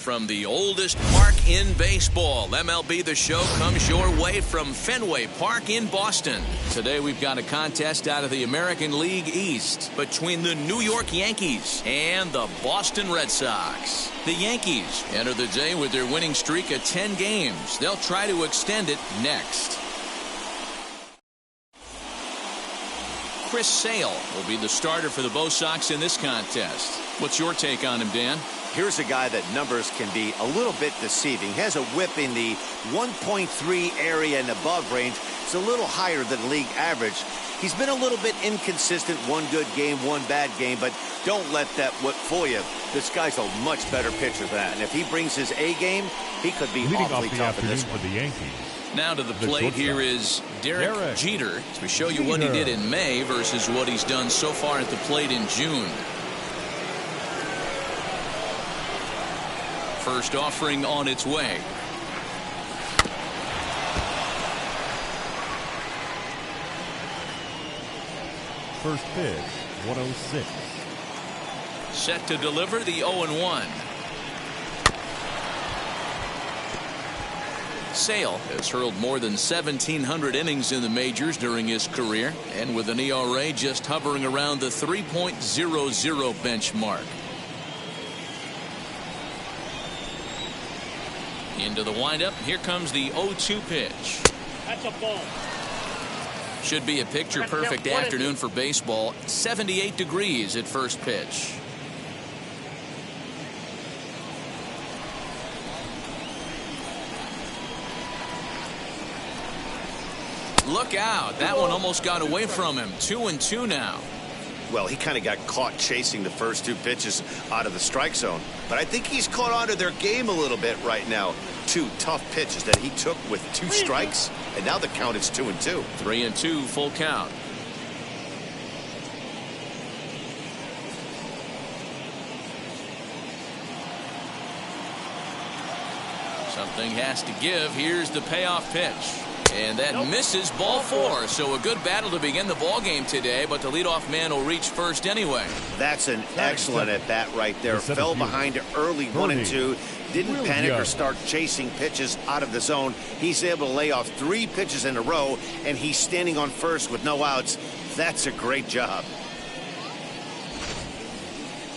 From the oldest park in baseball, MLB The Show comes your way from Fenway Park in Boston. Today we've got a contest out of the American League East between the New York Yankees and the Boston Red Sox. The Yankees enter the day with their winning streak of 10 games. They'll try to extend it next. Chris Sale will be the starter for the Bo Sox in this contest. What's your take on him, Dan? Here's a guy that numbers can be a little bit deceiving. He has a whip in the 1.3 area and above range. It's a little higher than league average. He's been a little bit inconsistent. One good game, one bad game, but don't let that whip fool you. This guy's a much better pitcher than that. And if he brings his A game, he could be awfully tough in this one. For the Yankees. Now to the plate here is Derek Jeter. As we show you what he did in May versus what he's done so far at the plate in June. First offering on its way. First pitch, 106. Set to deliver the 0-1. Sale has hurled more than 1,700 innings in the majors during his career, and with an ERA just hovering around the 3.00 benchmark. Into the windup. Here comes the 0-2 pitch. That's a ball. Should be a picture-perfect afternoon for baseball. 78 degrees at first pitch. Look out. That one almost got away from him. 2-2 now. Well, he kind of got caught chasing the first two pitches out of the strike zone. But I think he's caught on to their game a little bit right now. Two tough pitches that he took with 2 strikes, and now the count is 2-2. 3-2, full count. Something has to give. Here's the payoff pitch. And that misses, ball 4. So a good battle to begin the ball game today, but the leadoff man will reach first anyway. That's an excellent at bat right there. Fell behind early 1-2. Didn't panic or start chasing pitches out of the zone. He's able to lay off 3 pitches in a row, and he's standing on first with no outs. That's a great job.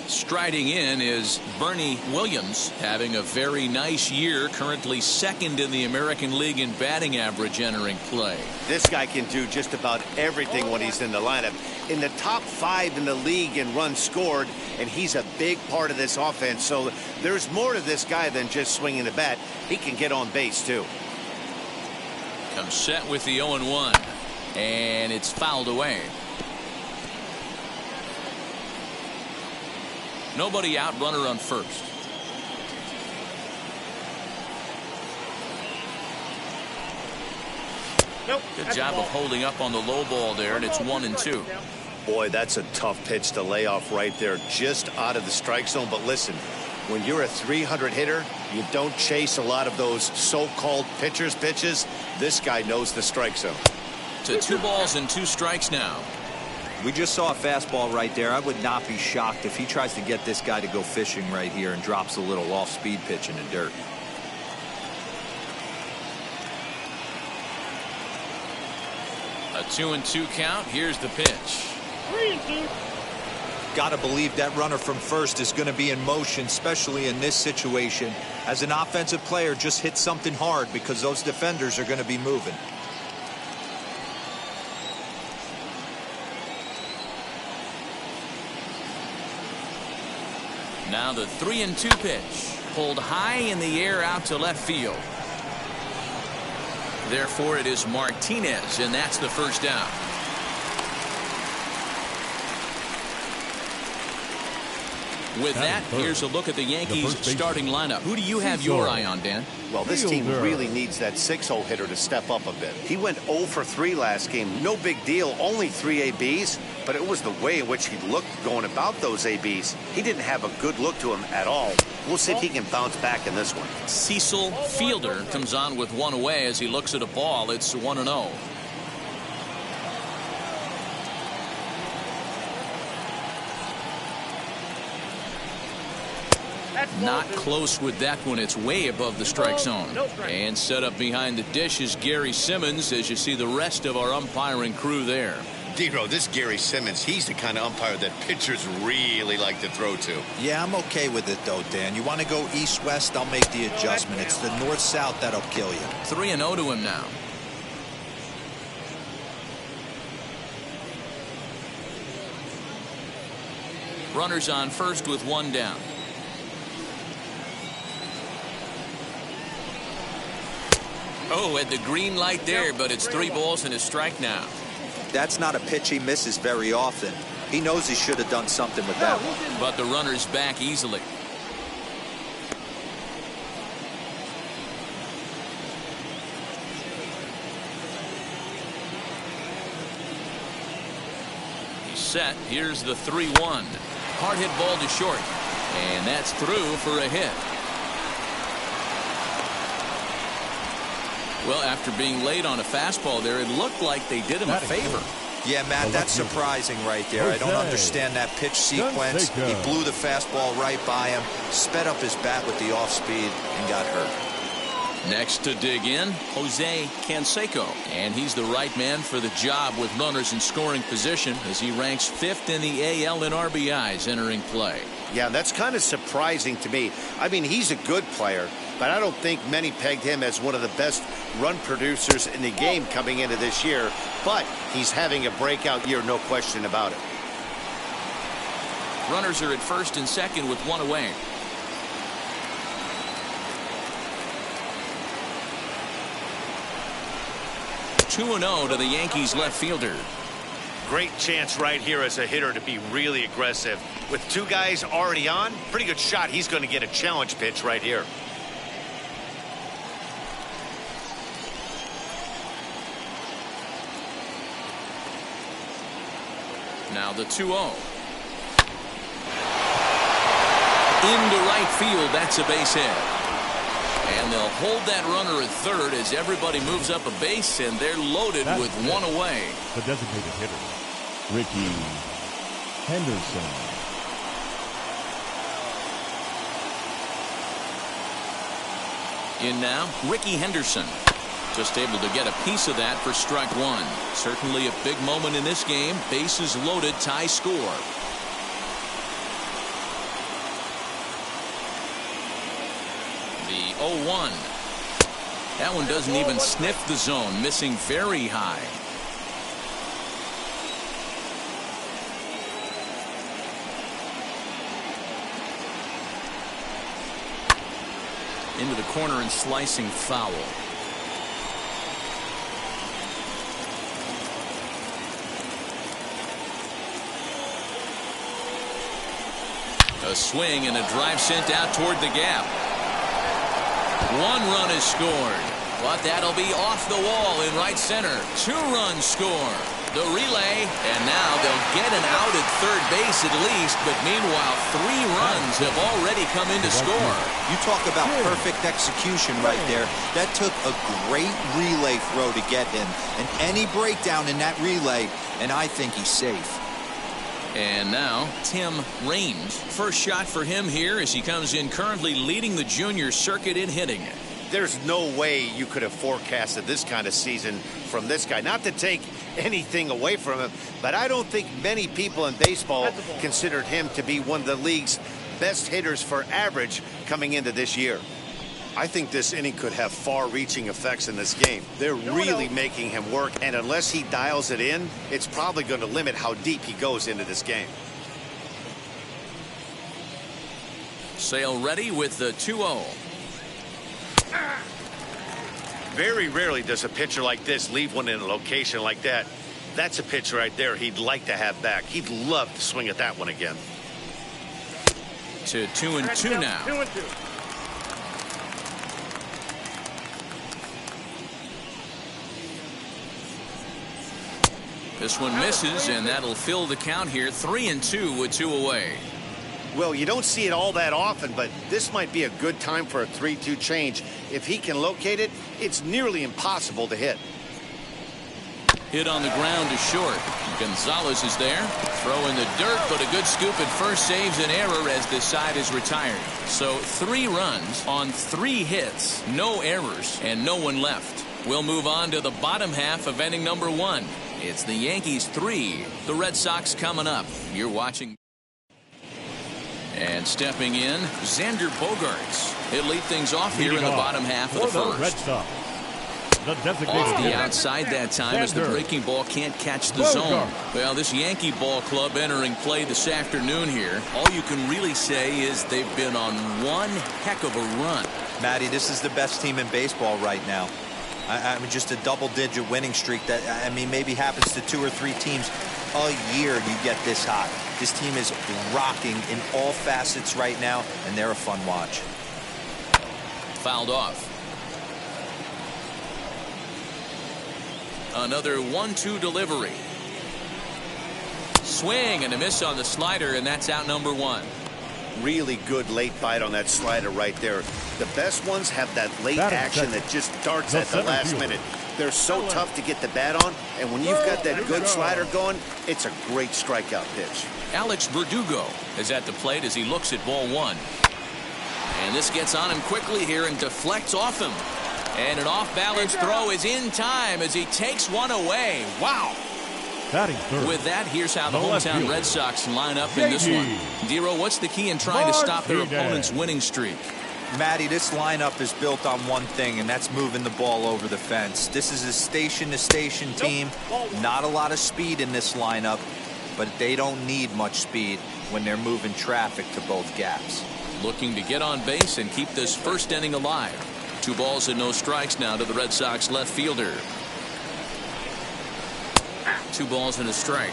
Striding in is Bernie Williams, having a very nice year, currently second in the American League in batting average entering play. This guy can do just about everything when he's in the lineup. In the top 5 in the league in runs scored, and he's a big part of this offense. So there's more to this guy than just swinging the bat. He can get on base too. Comes set with the 0-1, and it's fouled away. Nobody out, runner on first. Good job of holding up on the low ball there, and it's 1-2. Boy, that's a tough pitch to lay off right there, just out of the strike zone. But listen, when you're a 300 hitter, you don't chase a lot of those so-called pitchers' pitches. This guy knows the strike zone. To 2 balls and 2 strikes now. We just saw a fastball right there. I would not be shocked if he tries to get this guy to go fishing right here and drops a little off-speed pitch in the dirt. A 2-2 count. Here's the pitch. 3-2. Got to believe that runner from first is going to be in motion, especially in this situation. As an offensive player, just hit something hard because those defenders are going to be moving. Now the 3-2 pitch. Pulled high in the air out to left field. Therefore, it is Martinez, and that's the first down. With that, here's a look at the Yankees starting lineup. Who do you have your eye on, Dan? Well, this team really needs that 6-hole hitter to step up a bit. He went 0 for 3 last game. No big deal, only 3 ABs, but it was the way in which he looked going about those ABs. He didn't have a good look to him at all. We'll see if he can bounce back in this one. Cecil Fielder comes on with one away as he looks at a ball. It's 1-0. Not close with that one. It's way above the strike zone. And set up behind the dish is Gary Simmons as you see the rest of our umpiring crew there. Dero, this Gary Simmons, he's the kind of umpire that pitchers really like to throw to. Yeah, I'm okay with it, though, Dan. You want to go east-west, I'll make the adjustment. It's the north-south that'll kill you. 3-0 to him now. Runners on first with one down. Oh, at the green light there, but it's 3 balls and a strike now. That's not a pitch he misses very often. He knows he should have done something with that one. But the runner's back easily. He's set. Here's the 3-1. Hard hit ball to short. And that's through for a hit. Well, after being late on a fastball there, it looked like they did him a favor. Yeah, Matt, that's surprising right there. I don't understand that pitch sequence. He blew the fastball right by him, sped up his bat with the off speed, and got hurt. Next to dig in, Jose Canseco. And he's the right man for the job with runners in scoring position as he ranks 5th in the AL in RBIs entering play. Yeah, that's kind of surprising to me. I mean, he's a good player, but I don't think many pegged him as one of the best run producers in the game coming into this year. But he's having a breakout year, no question about it. Runners are at first and second with one away. (2-0) to the Yankees left fielder. Great chance right here as a hitter to be really aggressive. With 2 guys already on, pretty good shot. He's going to get a challenge pitch right here. Now the 2-0. Into right field. That's a base hit. And they'll hold that runner at third as everybody moves up a base, and they're loaded with one away. The designated hitter, Kiki Henderson. In now, Kiki Henderson. Just able to get a piece of that for strike one. Certainly a big moment in this game. Bases loaded, tie score. The 0-1. That one doesn't even sniff the zone, missing very high. Into the corner and slicing foul. A swing and a drive sent out toward the gap. 1 run is scored, but that'll be off the wall in right center. 2 runs score. The relay, and now they'll get an out at third base at least, but meanwhile 3 runs have already come in to score. You talk about perfect execution right there. That took a great relay throw to get him, and any breakdown in that relay, and I think he's safe. And now Tim Raines. First shot for him here as he comes in currently leading the junior circuit in hitting. There's no way you could have forecasted this kind of season from this guy. Not to take anything away from him, but I don't think many people in baseball considered him to be one of the league's best hitters for average coming into this year. I think this inning could have far-reaching effects in this game. They're really making him work, and unless he dials it in, it's probably going to limit how deep he goes into this game. Sale ready with the 2-0. Very rarely does a pitcher like this leave one in a location like that. That's a pitch right there he'd like to have back. He'd love to swing at that one again. To 2-2 now. 2-2. This one misses, and that'll fill the count here. 3-2 with 2 away. Well, you don't see it all that often, but this might be a good time for a 3-2 change. If he can locate it, it's nearly impossible to hit. Hit on the ground to short. Gonzalez is there. Throw in the dirt, but a good scoop at first saves an error as this side is retired. So 3 runs on 3 hits, no errors, and no one left. We'll move on to the bottom half of inning number 1. It's the Yankees 3, the Red Sox coming up. You're watching. And stepping in, Xander Bogaerts. He'll lead things off here in the bottom half of the first. Red Sox. Off the outside that time as the breaking ball can't catch the zone. Well, this Yankee ball club entering play this afternoon here, all you can really say is they've been on one heck of a run. Matty, this is the best team in baseball right now. I mean, just a double-digit winning streak that, I mean, maybe happens to 2 or 3 teams a year you get this hot. This team is rocking in all facets right now, and they're a fun watch. Fouled off. Another 1-2 delivery. Swing and a miss on the slider, and that's out number 1. Really good late bite on that slider right there. The best ones have that late action that just darts at the last minute. They're so tough to get the bat on, and when you've got that good slider going, it's a great strikeout pitch. Alex Verdugo is at the plate as he looks at ball 1. And this gets on him quickly here and deflects off him. And an off-balance throw is in time as he takes one away. Wow. With that, here's how the hometown Red Sox line up in this one. Dero, what's the key in trying to stop their opponent's winning streak? Matty, this lineup is built on one thing, and that's moving the ball over the fence. This is a station-to-station team. Not a lot of speed in this lineup, but they don't need much speed when they're moving traffic to both gaps. Looking to get on base and keep this first inning alive. 2 balls and no strikes now to the Red Sox left fielder. 2 balls and a strike.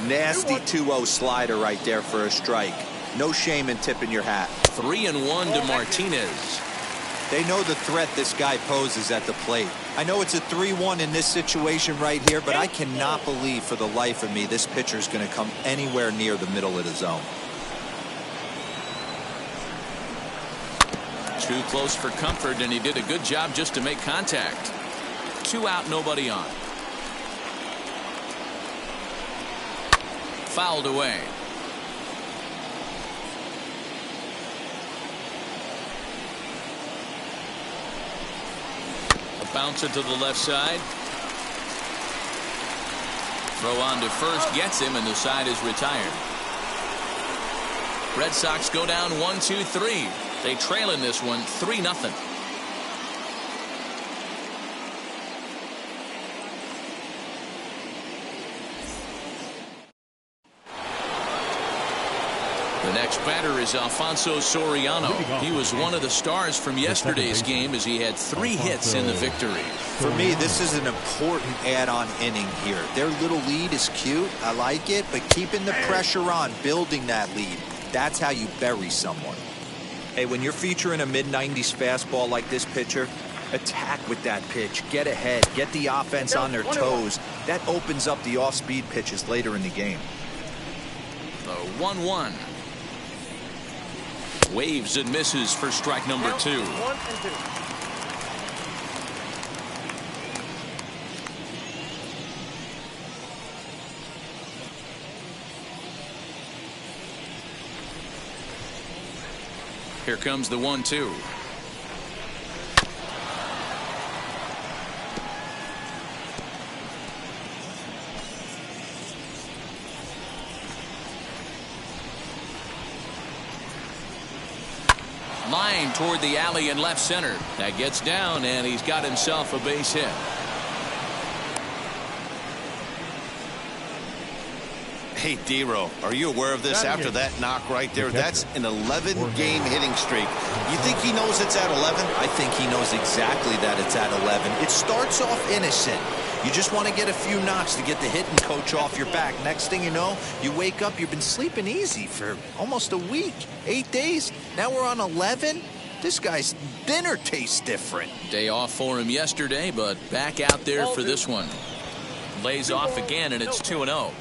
Nasty 2-0 slider right there for a strike. No shame in tipping your hat. 3-1 to Martinez. They know the threat this guy poses at the plate. I know it's a 3-1 in this situation right here, but I cannot believe for the life of me this pitcher is going to come anywhere near the middle of the zone. Too close for comfort, and he did a good job just to make contact. 2 out, nobody on. Fouled away. A bouncer to the left side. Throw on to first, gets him, and the side is retired. Red Sox go down 1-2-3. They trail in this one 3-0. The next batter is Alfonso Soriano. He was one of the stars from yesterday's game as he had 3 hits in the victory. For me, this is an important add-on inning here. Their little lead is cute. I like it, but keeping the pressure on, building that lead, that's how you bury someone. Hey, when you're featuring a mid-90s fastball like this pitcher, attack with that pitch. Get ahead. Get the offense on their toes. That opens up the off-speed pitches later in the game. The 1-1. Waves and misses for strike number 2. 1-2. Here comes the 1-2. Line toward the alley in left center. That gets down, and he's got himself a base hit. Hey, D-Row, are you aware of this after that knock right there? That's an 11-game hitting streak. You think he knows it's at 11? I think he knows exactly that it's at 11. It starts off innocent. You just want to get a few knocks to get the hitting coach off your back. Next thing you know, you wake up, you've been sleeping easy for almost a week, 8 days. Now we're on 11. This guy's dinner tastes different. Day off for him yesterday, but back out there for this one. Lays off again, and it's 2-0.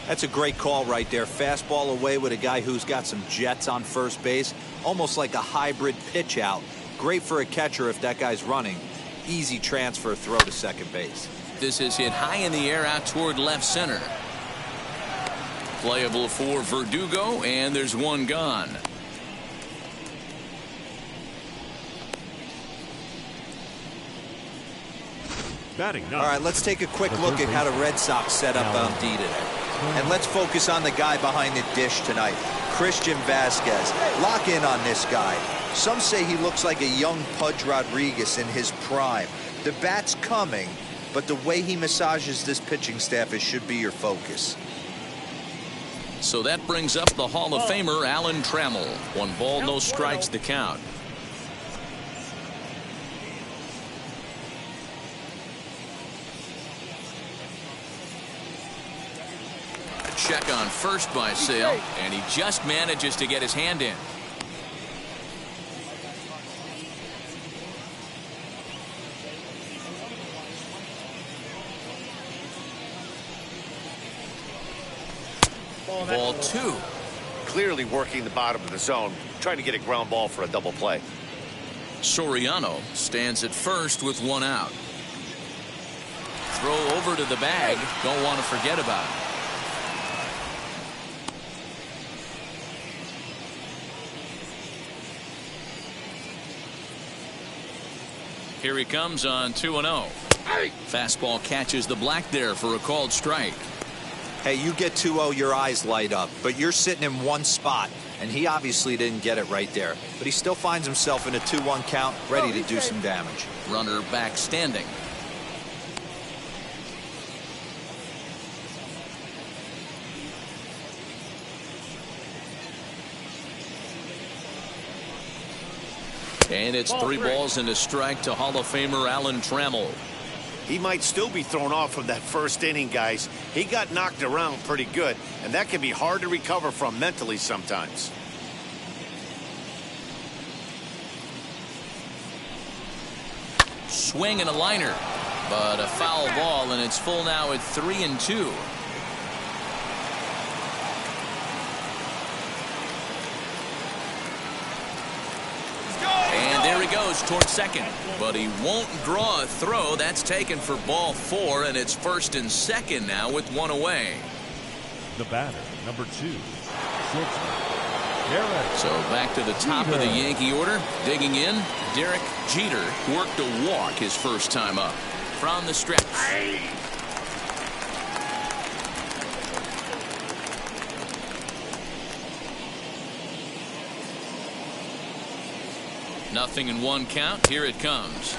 That's a great call right there. Fastball away with a guy who's got some jets on first base. Almost like a hybrid pitch out. Great for a catcher if that guy's running. Easy transfer throw to second base. This is hit high in the air out toward left center. Playable for Verdugo, and there's one gone. Batting All right, let's take a quick look at how the Red Sox set up on D today. And let's focus on the guy behind the dish tonight, Christian Vasquez. Lock in on this guy. Some say he looks like a young Pudge Rodriguez in his prime. The bat's coming, but the way he massages this pitching staff, it should be your focus. So that brings up the Hall of Famer Alan Trammell. 1 ball, no strikes, the count. Check on first by Sale, and he just manages to get his hand in. Ball 2. Clearly working the bottom of the zone, trying to get a ground ball for a double play. Soriano stands at first with 1 out. Throw over to the bag. Don't want to forget about it. Here he comes on 2-0. Fastball catches the black there for a called strike. Hey, you get 2-0, your eyes light up, but you're sitting in one spot, and he obviously didn't get it right there. But he still finds himself in a 2-1 count, ready to do some damage. Runner back standing. And it's 3 balls and a strike to Hall of Famer Alan Trammell. He might still be thrown off from that first inning, guys. He got knocked around pretty good, and that can be hard to recover from mentally sometimes. Swing and a liner, but a foul ball, and it's full now at 3-2. And there he goes towards second, but he won't draw a throw. That's taken for ball 4, and it's 1st and 2nd now with 1 away. The batter, number 2, shortstop. So back to the top of the Yankee order. Digging in, Derek Jeter worked a walk his first time up. From the stretch. Nothing in 1 count. Here it comes.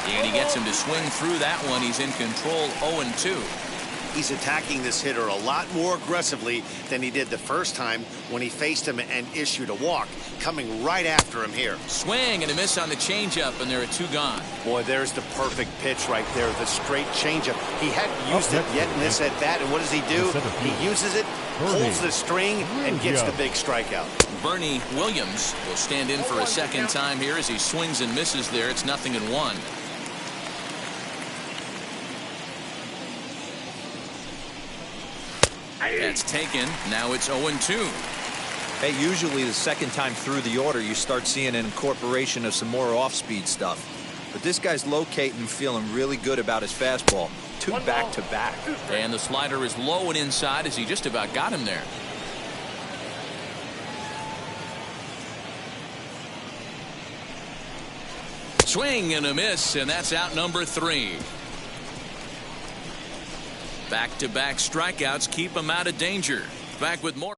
And he gets him to swing through that one. He's in control 0-2. He's attacking this hitter a lot more aggressively than he did the first time when he faced him and issued a walk. Coming right after him here. Swing and a miss on the changeup, and there are 2 gone. Boy, there's the perfect pitch right there. The straight changeup. He hadn't used it yet in this at bat, and what does he do? He uses it, pulls the string, and gets the big strikeout. Bernie Williams will stand in for a second time here as he swings and misses there. It's 0-1. That's taken. Now it's 0-2. Hey, usually the second time through the order, you start seeing an incorporation of some more off-speed stuff. But this guy's locating and feeling really good about his fastball. 2 back-to-back. And the slider is low and inside as he just about got him there. Swing and a miss, and that's out number 3. Back-to-back strikeouts keep him out of danger. Back with more.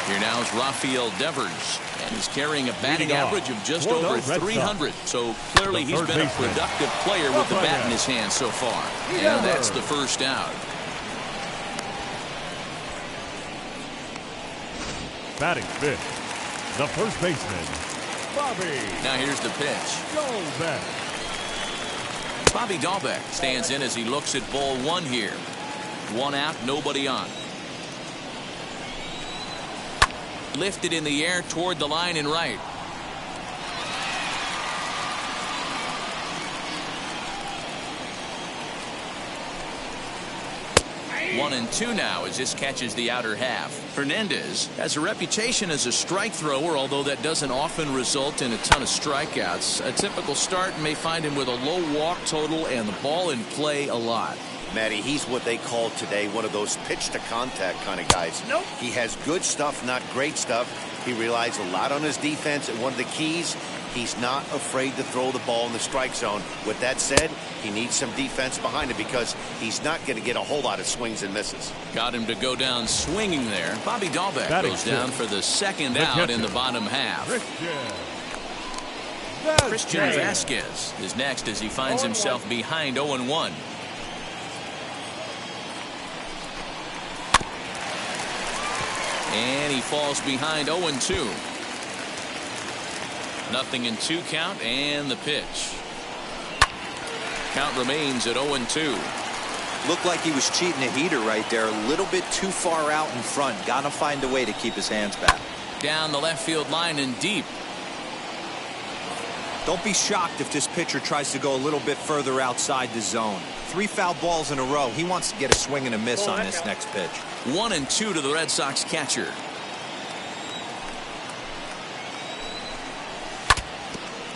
Here now is Rafael Devers, and he's carrying a batting average of just over 300. So clearly he's been a productive player with the bat in his hand so far. And that's the first out. Batting fifth, the first baseman, Bobby. Now here's the pitch. Dalbec. Bobby Dalbec stands in as he looks at ball one here. One out, nobody on. Lifted in the air toward the line and right. 1-2 now as this catches the outer half. Hernandez has a reputation as a strike thrower, although that doesn't often result in a ton of strikeouts. A typical start may find him with a low walk total and the ball in play a lot. Matty, he's what they call today one of those pitch to contact kind of guys. Nope. He has good stuff, not great stuff. He relies a lot on his defense, and one of the keys, he's not afraid to throw the ball in the strike zone. With that said, he needs some defense behind him because he's not going to get a whole lot of swings and misses. Got him to go down swinging there. Bobby Dalbec goes down for the second out in the bottom half. Christian Vasquez is next as he finds himself behind 0-1. And he falls behind 0-2. Nothing in 2 count, and the pitch. Count remains at 0-2. Looked like he was cheating a heater right there. A little bit too far out in front. Gotta find a way to keep his hands back. Down the left field line and deep. Don't be shocked if this pitcher tries to go a little bit further outside the zone. 3 foul balls in a row. He wants to get a swing and a miss on this next pitch. 1-2 to the Red Sox catcher.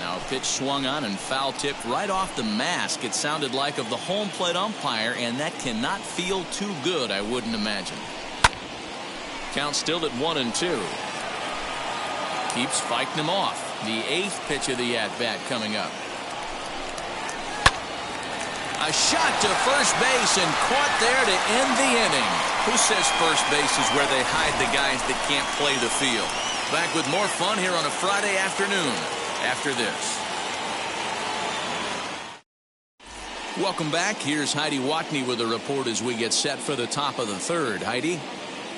Now a pitch swung on and foul tipped right off the mask. It sounded like of the home plate umpire, and that cannot feel too good, I wouldn't imagine. Count still at 1-2. Keeps fighting him off. The 8th pitch of the at-bat coming up. A shot to first base and caught there to end the inning. Who says first base is where they hide the guys that can't play the field? Back with more fun here on a Friday afternoon after this. Welcome back. Here's Heidi Watney with a report as we get set for the top of the third. Heidi?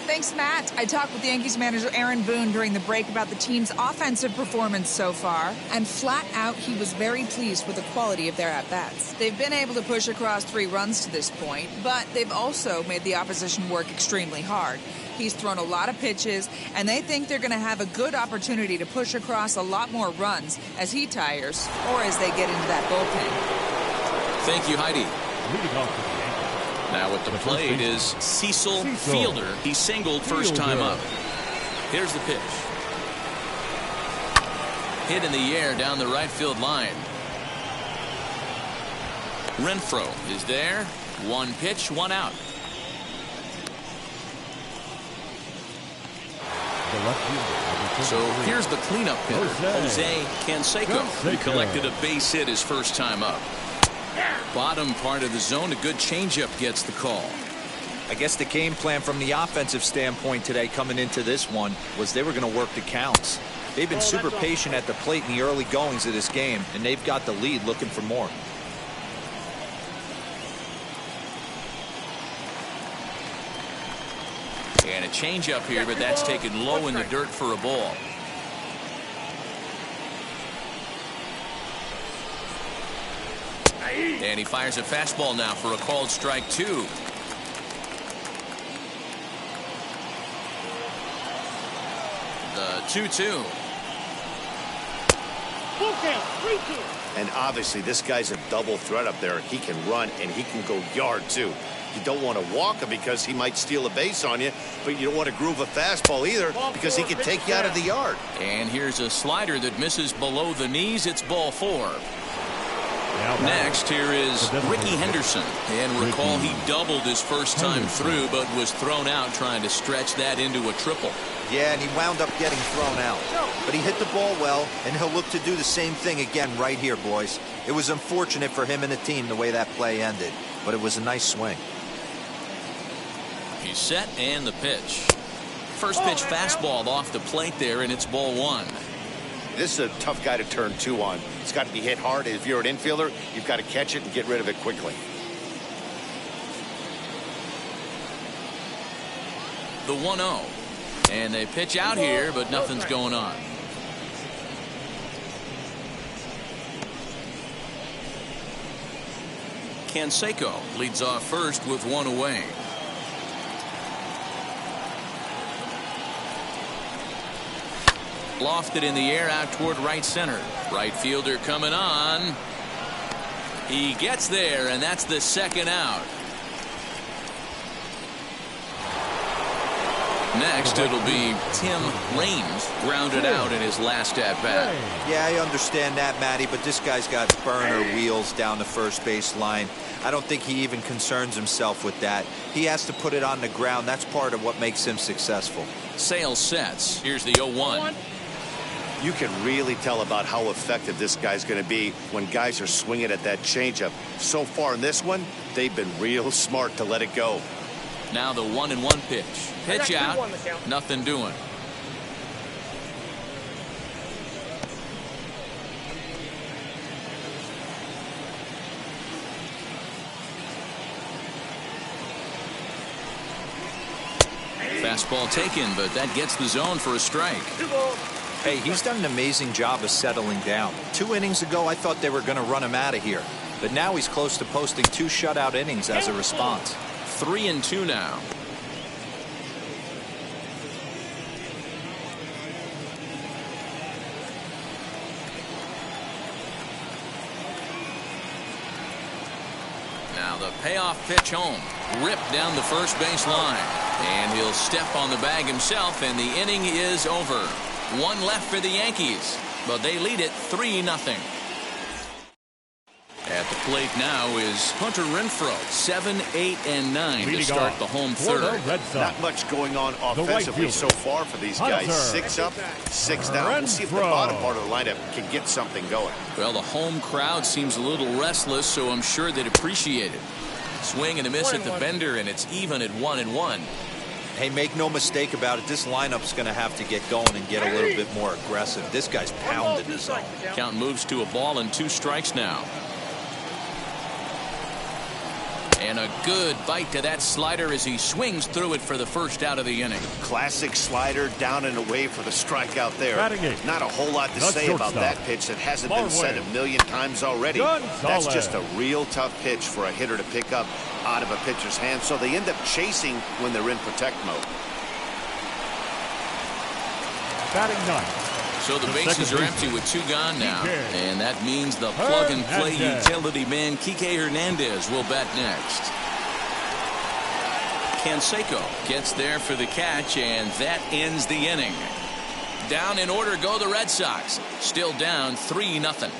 Thanks, Matt. I talked with Yankees manager Aaron Boone during the break about the team's offensive performance so far, and flat out he was very pleased with the quality of their at-bats. They've been able to push across 3 runs to this point, but they've also made the opposition work extremely hard. He's thrown a lot of pitches, and they think they're going to have a good opportunity to push across a lot more runs as he tires or as they get into that bullpen. Thank you, Heidi. Leading off for the Yankees. Now at the plate is Cecil Fielder. He singled first time up. Here's the pitch. Hit in the air down the right field line. Renfro is there. 1 pitch, 1 out. So here's the cleanup hitter, Jose Canseco, who collected a base hit his first time up. Bottom part of the zone, a good changeup gets the call. I guess the game plan from the offensive standpoint today coming into this one was they were going to work the counts. They've been super patient at the plate in the early goings of this game, and they've got the lead looking for more. And a changeup here, but that's taken low in the dirt for a ball. And he fires a fastball now for a called strike 2. The 2-2. Full count, 3-2. And obviously this guy's a double threat up there. He can run and he can go yard too. You don't want to walk him because he might steal a base on you, but you don't want to groove a fastball either because he can take you out of the yard. And here's a slider that misses below the knees. It's ball 4. Next, here is Ricky Henderson. And recall he doubled his first time through, but was thrown out trying to stretch that into a triple. Yeah, and he wound up getting thrown out. But he hit the ball well, and he'll look to do the same thing again right here, boys. It was unfortunate for him and the team the way that play ended, but it was a nice swing. He's set, and the pitch. First pitch fastball off the plate there, and it's ball 1. This is a tough guy to turn 2 on. It's got to be hit hard. If you're an infielder, you've got to catch it and get rid of it quickly. The 1-0. And they pitch out here, but nothing's going on. Canseco leads off first with one away. Lofted in the air out toward right center. Right fielder coming on. He gets there, and that's the second out. Next, it'll be Tim Raines, grounded out in his last at-bat. Yeah, I understand that, Matty, but this guy's got burner wheels down the first base line. I don't think he even concerns himself with that. He has to put it on the ground. That's part of what makes him successful. Sale sets. Here's the 0-1. You can really tell about how effective this guy's going to be when guys are swinging at that changeup. So far in this one, they've been real smart to let it go. Now the 1-1 pitch. Pitch out. Nothing doing. Fastball taken, but that gets the zone for a strike. Hey, he's done an amazing job of settling down. 2 innings ago, I thought they were going to run him out of here. But now he's close to posting 2 shutout innings as a response. 3-2 now. Now the payoff pitch home. Ripped down the first base line. And he'll step on the bag himself, and the inning is over. 1 left for the Yankees, but they lead it 3-0. At the plate now is Hunter Renfro, 7, 8, and 9 to start the home third. Not much going on offensively so far for these guys. 6 up, 6 down. We'll see if the bottom part of the lineup can get something going. Well, the home crowd seems a little restless, so I'm sure they'd appreciate it. Swing and a miss at the bender, and it's even at 1-1. Hey, make no mistake about it. This lineup's going to have to get going and get a little bit more aggressive. This guy's pounding the zone. Count moves to a ball and 2 strikes now. And a good bite to that slider as he swings through it for the first out of the inning. Classic slider down and away for the strikeout there. Not a whole lot to say about that pitch that hasn't been said a million times already. That's just a real tough pitch for a hitter to pick up out of a pitcher's hand, so they end up chasing when they're in protect mode. Batting 9. So the bases are empty with 2 gone now, and that means the plug-and-play utility man Kiki Hernandez will bat next. Canseco gets there for the catch, and that ends the inning. Down in order go the Red Sox, still down 3-0.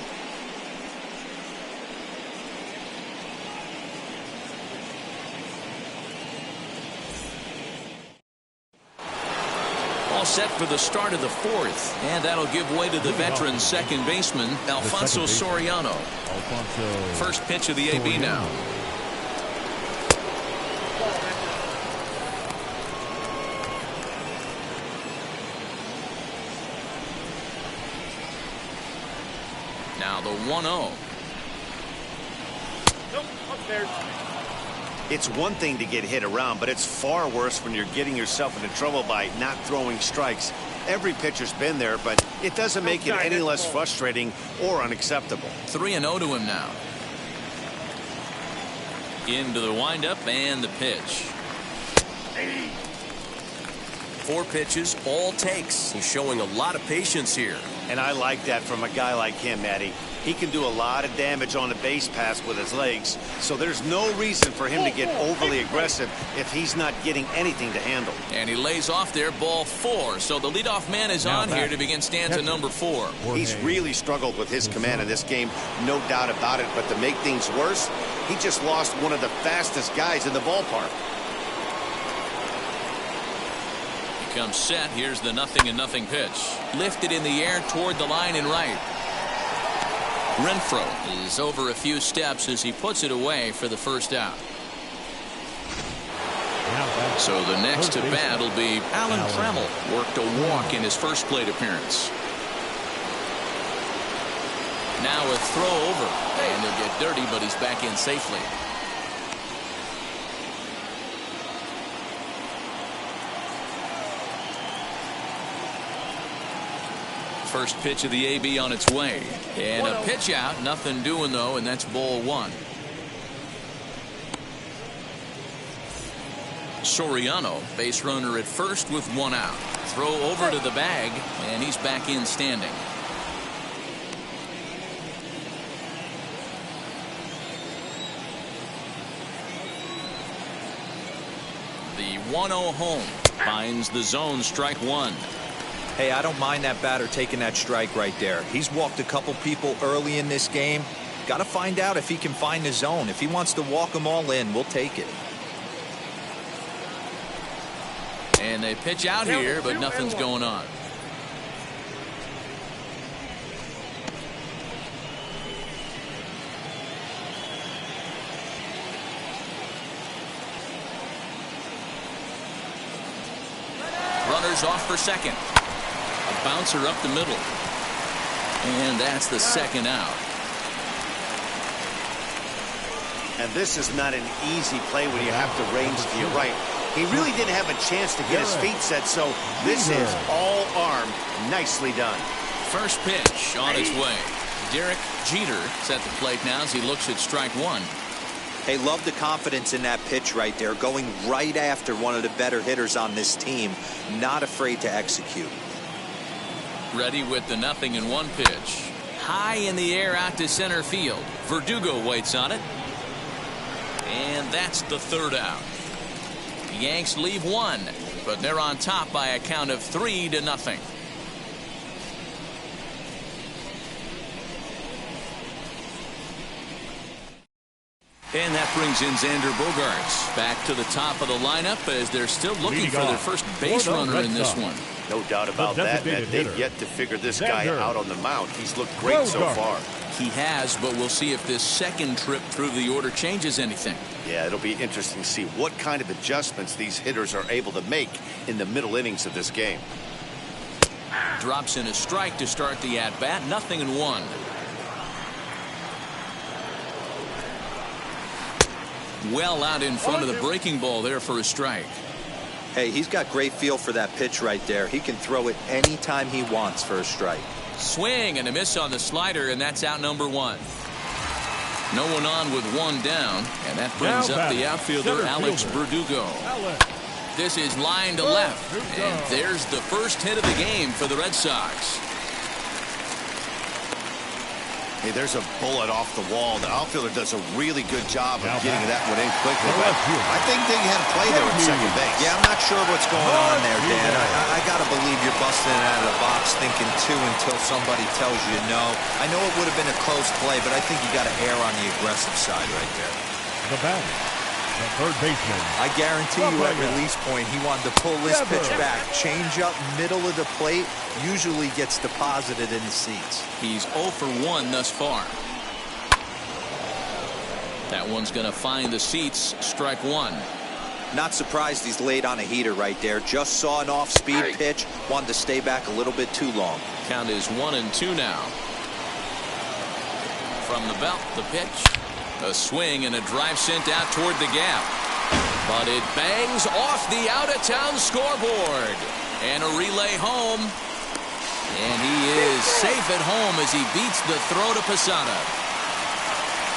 Set for the start of the 4th, and that'll give way to the veteran second baseman Alfonso Soriano. First pitch of the AB now. Now the 1-0. It's one thing to get hit around, but it's far worse when you're getting yourself into trouble by not throwing strikes. Every pitcher's been there, but it doesn't make it any less frustrating or unacceptable. 3-0 to him now. Into the windup and the pitch. 4 pitches, all takes. He's showing a lot of patience here. And I like that from a guy like him, Matty. He can do a lot of damage on the base pass with his legs, so there's no reason for him to get overly aggressive if he's not getting anything to handle. And he lays off there, ball 4. So the leadoff man is on here to begin stanza number 4. He's really struggled with his command in this game, no doubt about it. But to make things worse, he just lost one of the fastest guys in the ballpark. He comes set. Here's the 0-0 pitch. Lifted in the air toward the line and right. Renfro is over a few steps as he puts it away for the first out. So the next to bat will be Alan Trammell. Worked a walk in his first plate appearance. Now a throw over, and they'll get dirty, but he's back in safely. first pitch of the AB on its way. And a pitch out. Nothing doing, though, and that's ball one. Soriano, base runner at first with one out. Throw over to the bag, and he's back in standing. The 1-0 home finds the zone, strike one. Hey, I don't mind that batter taking that strike right there. He's walked a couple people early in this game. Got to find out if he can find the zone. If he wants to walk them all in, we'll take it. And they pitch out here, but nothing's going on. Runners off for second. A bouncer up the middle. And that's the second out. And this is not an easy play when you have to range to your right. He really didn't have a chance to get his feet set, so this is all arm. Nicely done. First pitch on its way. Derek Jeter is at the plate now as he looks at strike one. Hey, love the confidence in that pitch right there. Going right after one of the better hitters on this team. Not afraid to execute. Ready with the 0-1 pitch. High in the air out to center field. Verdugo waits on it. And that's the third out. The Yanks leave one, but they're on top by a count of 3-0. And that brings in Xander Bogaerts back to the top of the lineup as they're still looking for their first base runner in this one. No doubt about that, man. They've yet to figure this guy out on the mound. He's looked great so far. He has, but we'll see if this second trip through the order changes anything. Yeah, it'll be interesting to see what kind of adjustments these hitters are able to make in the middle innings of this game. Drops in a strike to start the at-bat. 0-1. Well out in front of the breaking ball there for a strike. Hey, he's got great feel for that pitch right there. He can throw it anytime he wants for a strike. Swing and a miss on the slider, and that's out number one. No one on with one down, and that brings up the outfielder Alex Verdugo. This is line to left, and there's the first hit of the game for the Red Sox. Hey, there's a bullet off the wall. The outfielder does a really good job of getting that one in quickly. But I think they had a play there at second base. Yeah, I'm not sure what's going on there, Dan. I got to believe you're busting it out of the box thinking two until somebody tells you no. I know it would have been a close play, but I think you got to err on the aggressive side right there. The batter, the third baseman. I guarantee you at release point, he wanted to pull this pitch back. Change up middle of the plate. Usually gets deposited in the seats. He's 0 for 1 thus far. That one's going to find the seats. Strike one. Not surprised he's laid on a heater right there. Just saw an off-speed pitch. Wanted to stay back a little bit too long. Count is 1-2 now. From the belt, the pitch. A swing and a drive sent out toward the gap. But it bangs off the out-of-town scoreboard. And a relay home. And he is safe at home as he beats the throw to Posada.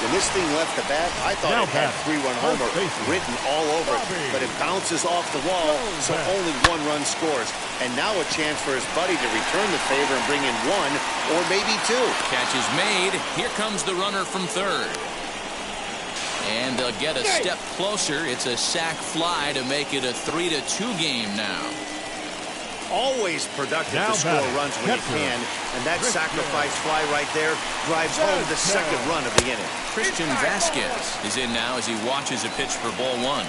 When this thing left the bat, I thought it had 3-run homer written all over it. But it bounces off the wall, so only 1 run scores. And now a chance for his buddy to return the favor and bring in 1 or maybe 2. Catch is made. Here comes the runner from third. And they'll get a step closer. It's a sac fly to make it a 3-2 game now. Always productive to score runs when you can, and that sacrifice fly right there drives home the second run of the inning. Christian Vasquez is in now as he watches a pitch for ball one.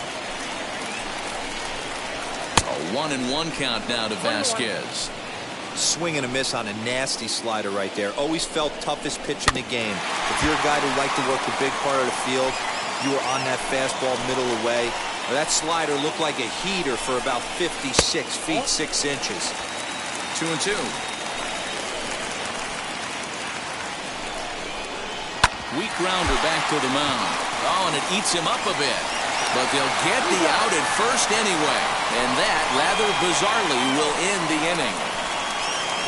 A 1-1 count now to Vasquez. Swing and a miss on a nasty slider right there. Always felt toughest pitch in the game. If you're a guy who liked to work a big part of the field, you were on that fastball middle away. That slider looked like a heater for about 56 feet 6 inches. 2-2. Weak grounder back to the mound. Oh, and it eats him up a bit. But they'll get the out at first anyway. And that, rather bizarrely, will end the inning.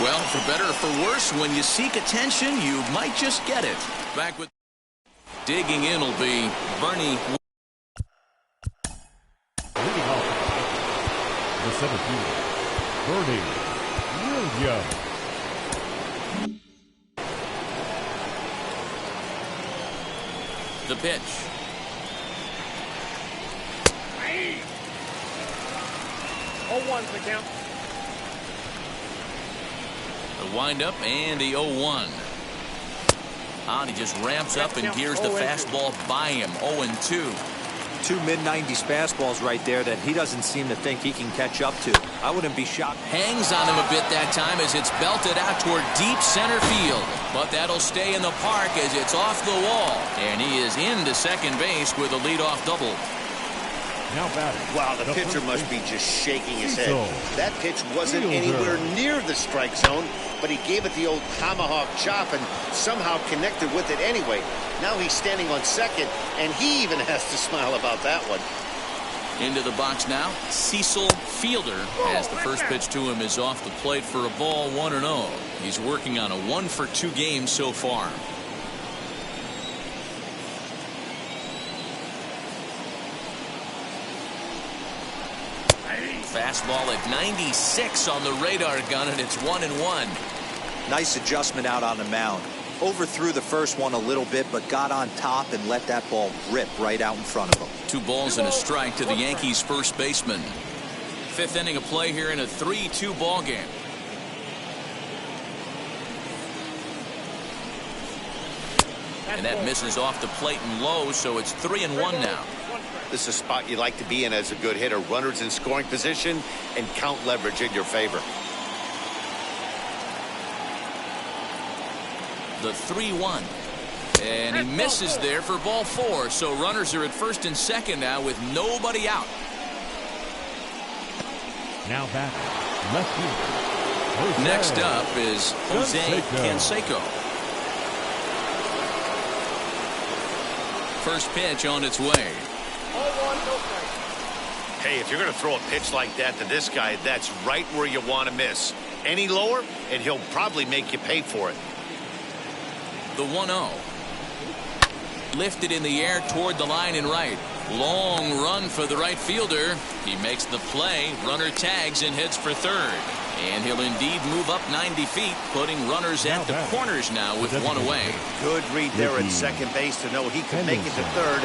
Well, for better or for worse, when you seek attention, you might just get it. Back with digging in will be Bernie. Leading off the center field, Bernie Williams. The pitch. 0-1's the count. The windup and the 0-1. He just ramps up and gears the fastball by him. 0-2. Two mid-90s fastballs right there that he doesn't seem to think he can catch up to. I wouldn't be shocked. Hangs on him a bit that time as it's belted out toward deep center field. But that'll stay in the park as it's off the wall. And he is into second base with a leadoff double. Now batting. Wow, the pitcher must be just shaking his head. That pitch wasn't anywhere near the strike zone, but he gave it the old tomahawk chop and somehow connected with it anyway. Now he's standing on second, and he even has to smile about that one. Into the box now, Cecil Fielder, as the first pitch to him is off the plate for a ball, 1-0. He's working on a 1-for-2 game so far. Fastball at 96 on the radar gun, and it's 1-1. Nice adjustment out on the mound. Overthrew the first one a little bit, but got on top and let that ball rip right out in front of him. 2 balls and a strike to the Yankees first baseman. 5th inning of play here in a 3-2 ball game. And that misses off the plate and low, so it's 3-1 now. This is a spot you like to be in as a good hitter. Runners in scoring position and count leverage in your favor. The 3-1. And he misses there for ball 4. So runners are at first and second now with nobody out. Now back left field. Next up is Jose Canseco. First pitch on its way. Hey, if you're going to throw a pitch like that to this guy, that's right where you want to miss. Any lower, and he'll probably make you pay for it. The 1-0. Lifted in the air toward the line and right. Long run for the right fielder. He makes the play. Runner tags and heads for third. And he'll indeed move up 90 feet, putting runners at the corners now with 1 away. Good read there at second base to know he could make it to third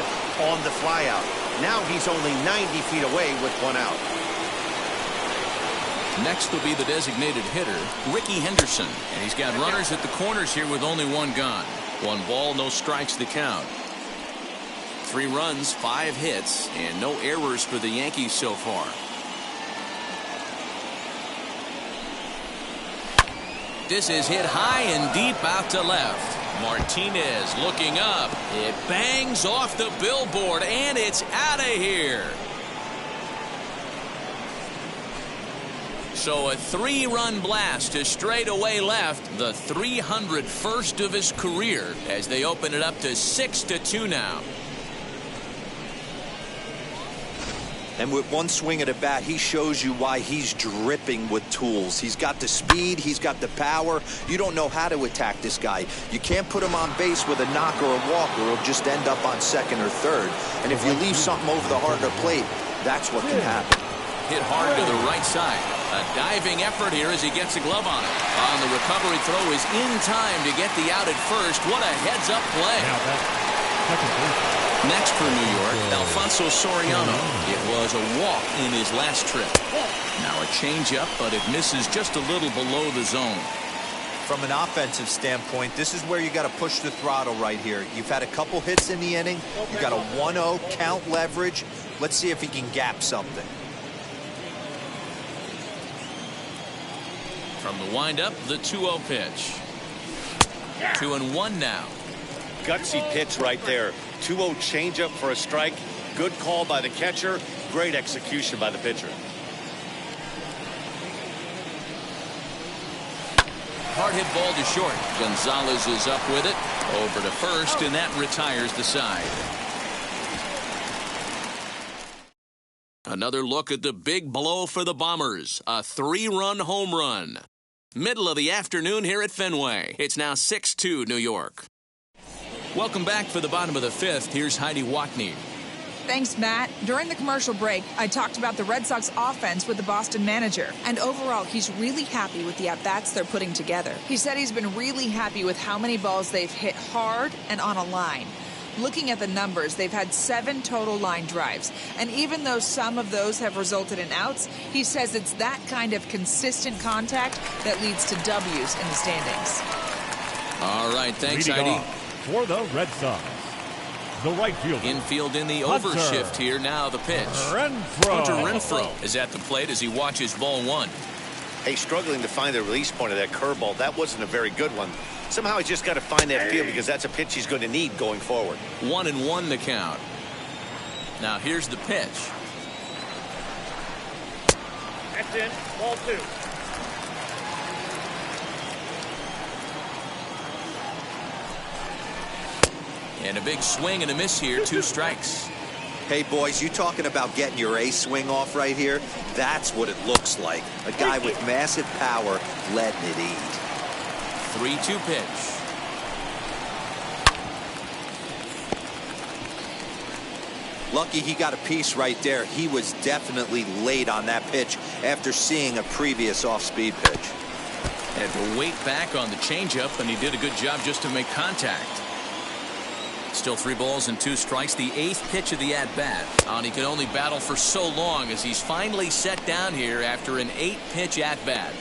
on the flyout. Now he's only 90 feet away with 1 out. Next will be the designated hitter, Ricky Henderson. And he's got runners at the corners here with only 1 gone. 1 ball, no strikes to count. 3 runs, 5 hits, and no errors for the Yankees so far. This is hit high and deep out to left. Martinez looking up. It bangs off the billboard, and it's out of here. So a 3-run blast to straightaway left, the 301st of his career, as they open it up to 6-2 now. And with 1 swing of the bat, he shows you why he's dripping with tools. He's got the speed, he's got the power. You don't know how to attack this guy. You can't put him on base with a knock or a walk, or he'll just end up on second or third. And if you leave something over the heart of the plate, that's what can happen. Hit hard to the right side. A diving effort here as he gets a glove on it. On the recovery throw is in time to get the out at first. What a heads-up play. Next for New York, Alfonso Soriano. It was a walk in his last trip. Now a changeup, but it misses just a little below the zone. From an offensive standpoint, this is where you got to push the throttle right here. You've had a couple hits in the inning. You got a 1-0 count leverage. Let's see if he can gap something. From the windup, the 2-0 pitch. 2-1 now. Gutsy pitch right there. 2-0 changeup for a strike. Good call by the catcher. Great execution by the pitcher. Hard hit ball to short. Gonzalez is up with it. Over to first, and that retires the side. Another look at the big blow for the Bombers. A 3-run home run. Middle of the afternoon here at Fenway. It's now 6-2 New York. Welcome back for the bottom of the fifth. Here's Heidi Watney. Thanks, Matt. During the commercial break, I talked about the Red Sox offense with the Boston manager. And overall, he's really happy with the at-bats they're putting together. He said he's been really happy with how many balls they've hit hard and on a line. Looking at the numbers, they've had 7 total line drives. And even though some of those have resulted in outs, he says it's that kind of consistent contact that leads to W's in the standings. All right, thanks, Leading Heidi. off for the Red Sox, the right fielder. Infield in the Hunter overshift here. Now the pitch. Renfro. Hunter Renfro is at the plate as he watches ball one. Hey, struggling to find the release point of that curveball. That wasn't a very good one. Somehow he's just got to find that field because that's a pitch he's going to need going forward. 1-1 the count. Now here's the pitch. That's in. Ball 2. And a big swing and a miss here. 2 strikes. Hey, boys, you talking about getting your A swing off right here? That's what it looks like. A guy with massive power letting it eat. 3-2 pitch. Lucky he got a piece right there. He was definitely late on that pitch after seeing a previous off-speed pitch. Had to wait back on the changeup, and he did a good job just to make contact. Still 3 balls and 2 strikes. The 8th pitch of the at-bat. And he could only battle for so long as he's finally set down here after an 8-pitch at-bat.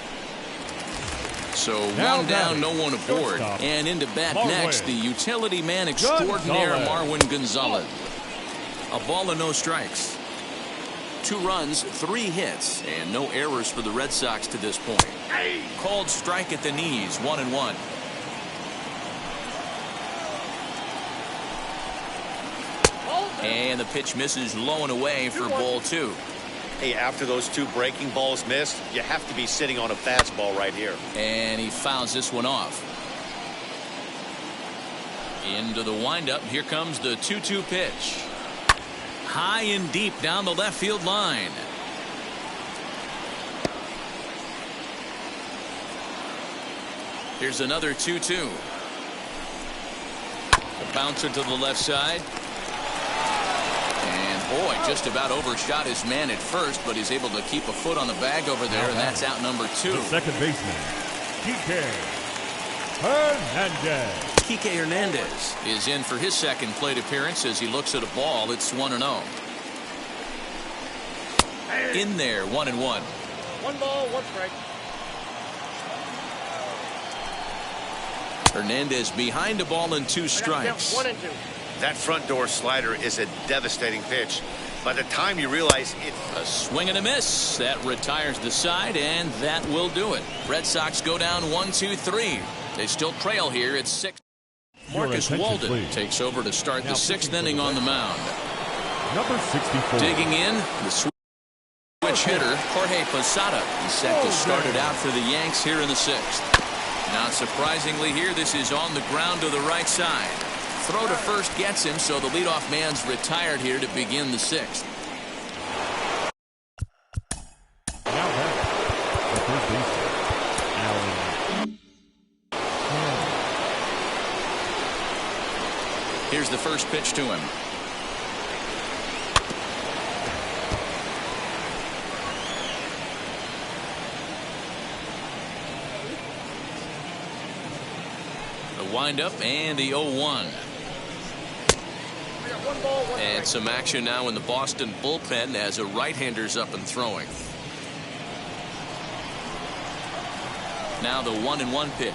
So Now 1 down, batting, no one aboard. shortstop, And into bat Marwin next, the utility man extraordinaire, Gonzalez. Marwin Gonzalez. A ball and no strikes. 2 runs, 3 hits, and no errors for the Red Sox to this point. Called strike at the knees, 1-1. And the pitch misses low and away for ball 2. Hey, after those 2 breaking balls missed, you have to be sitting on a fastball right here. And he fouls this one off. Into the windup. Here comes the 2-2 pitch. High and deep down the left field line. Here's another 2-2. The bouncer to the left side. Boy, just about overshot his man at first, but he's able to keep a foot on the bag over there, and that's out number 2. The second baseman, Kiki Hernandez. Kiki Hernandez is in for his second plate appearance as he looks at a ball. It's 1-0. In there, 1-1. 1 ball, 1 strike. Hernandez behind a ball and 2 strikes. 1 and 2. That front door slider is a devastating pitch. By the time you realize it... A swing and a miss. That retires the side, and that will do it. Red Sox go down 1-2-3. They still trail here at 6. Marcus Walden takes over to start the 6th inning on the mound. Number 64. Digging in, the switch hitter, Jorge Posada. He's set to start it out for the Yanks here in the 6th. Not surprisingly here, this is on the ground to the right side. Throw to first gets him, so the leadoff man's retired here to begin the 6th. Now back, the third baseman, Here's the first pitch to him. The windup and the 0-1. And some action now in the Boston bullpen as a right-hander's up and throwing. Now the 1-1 pitch.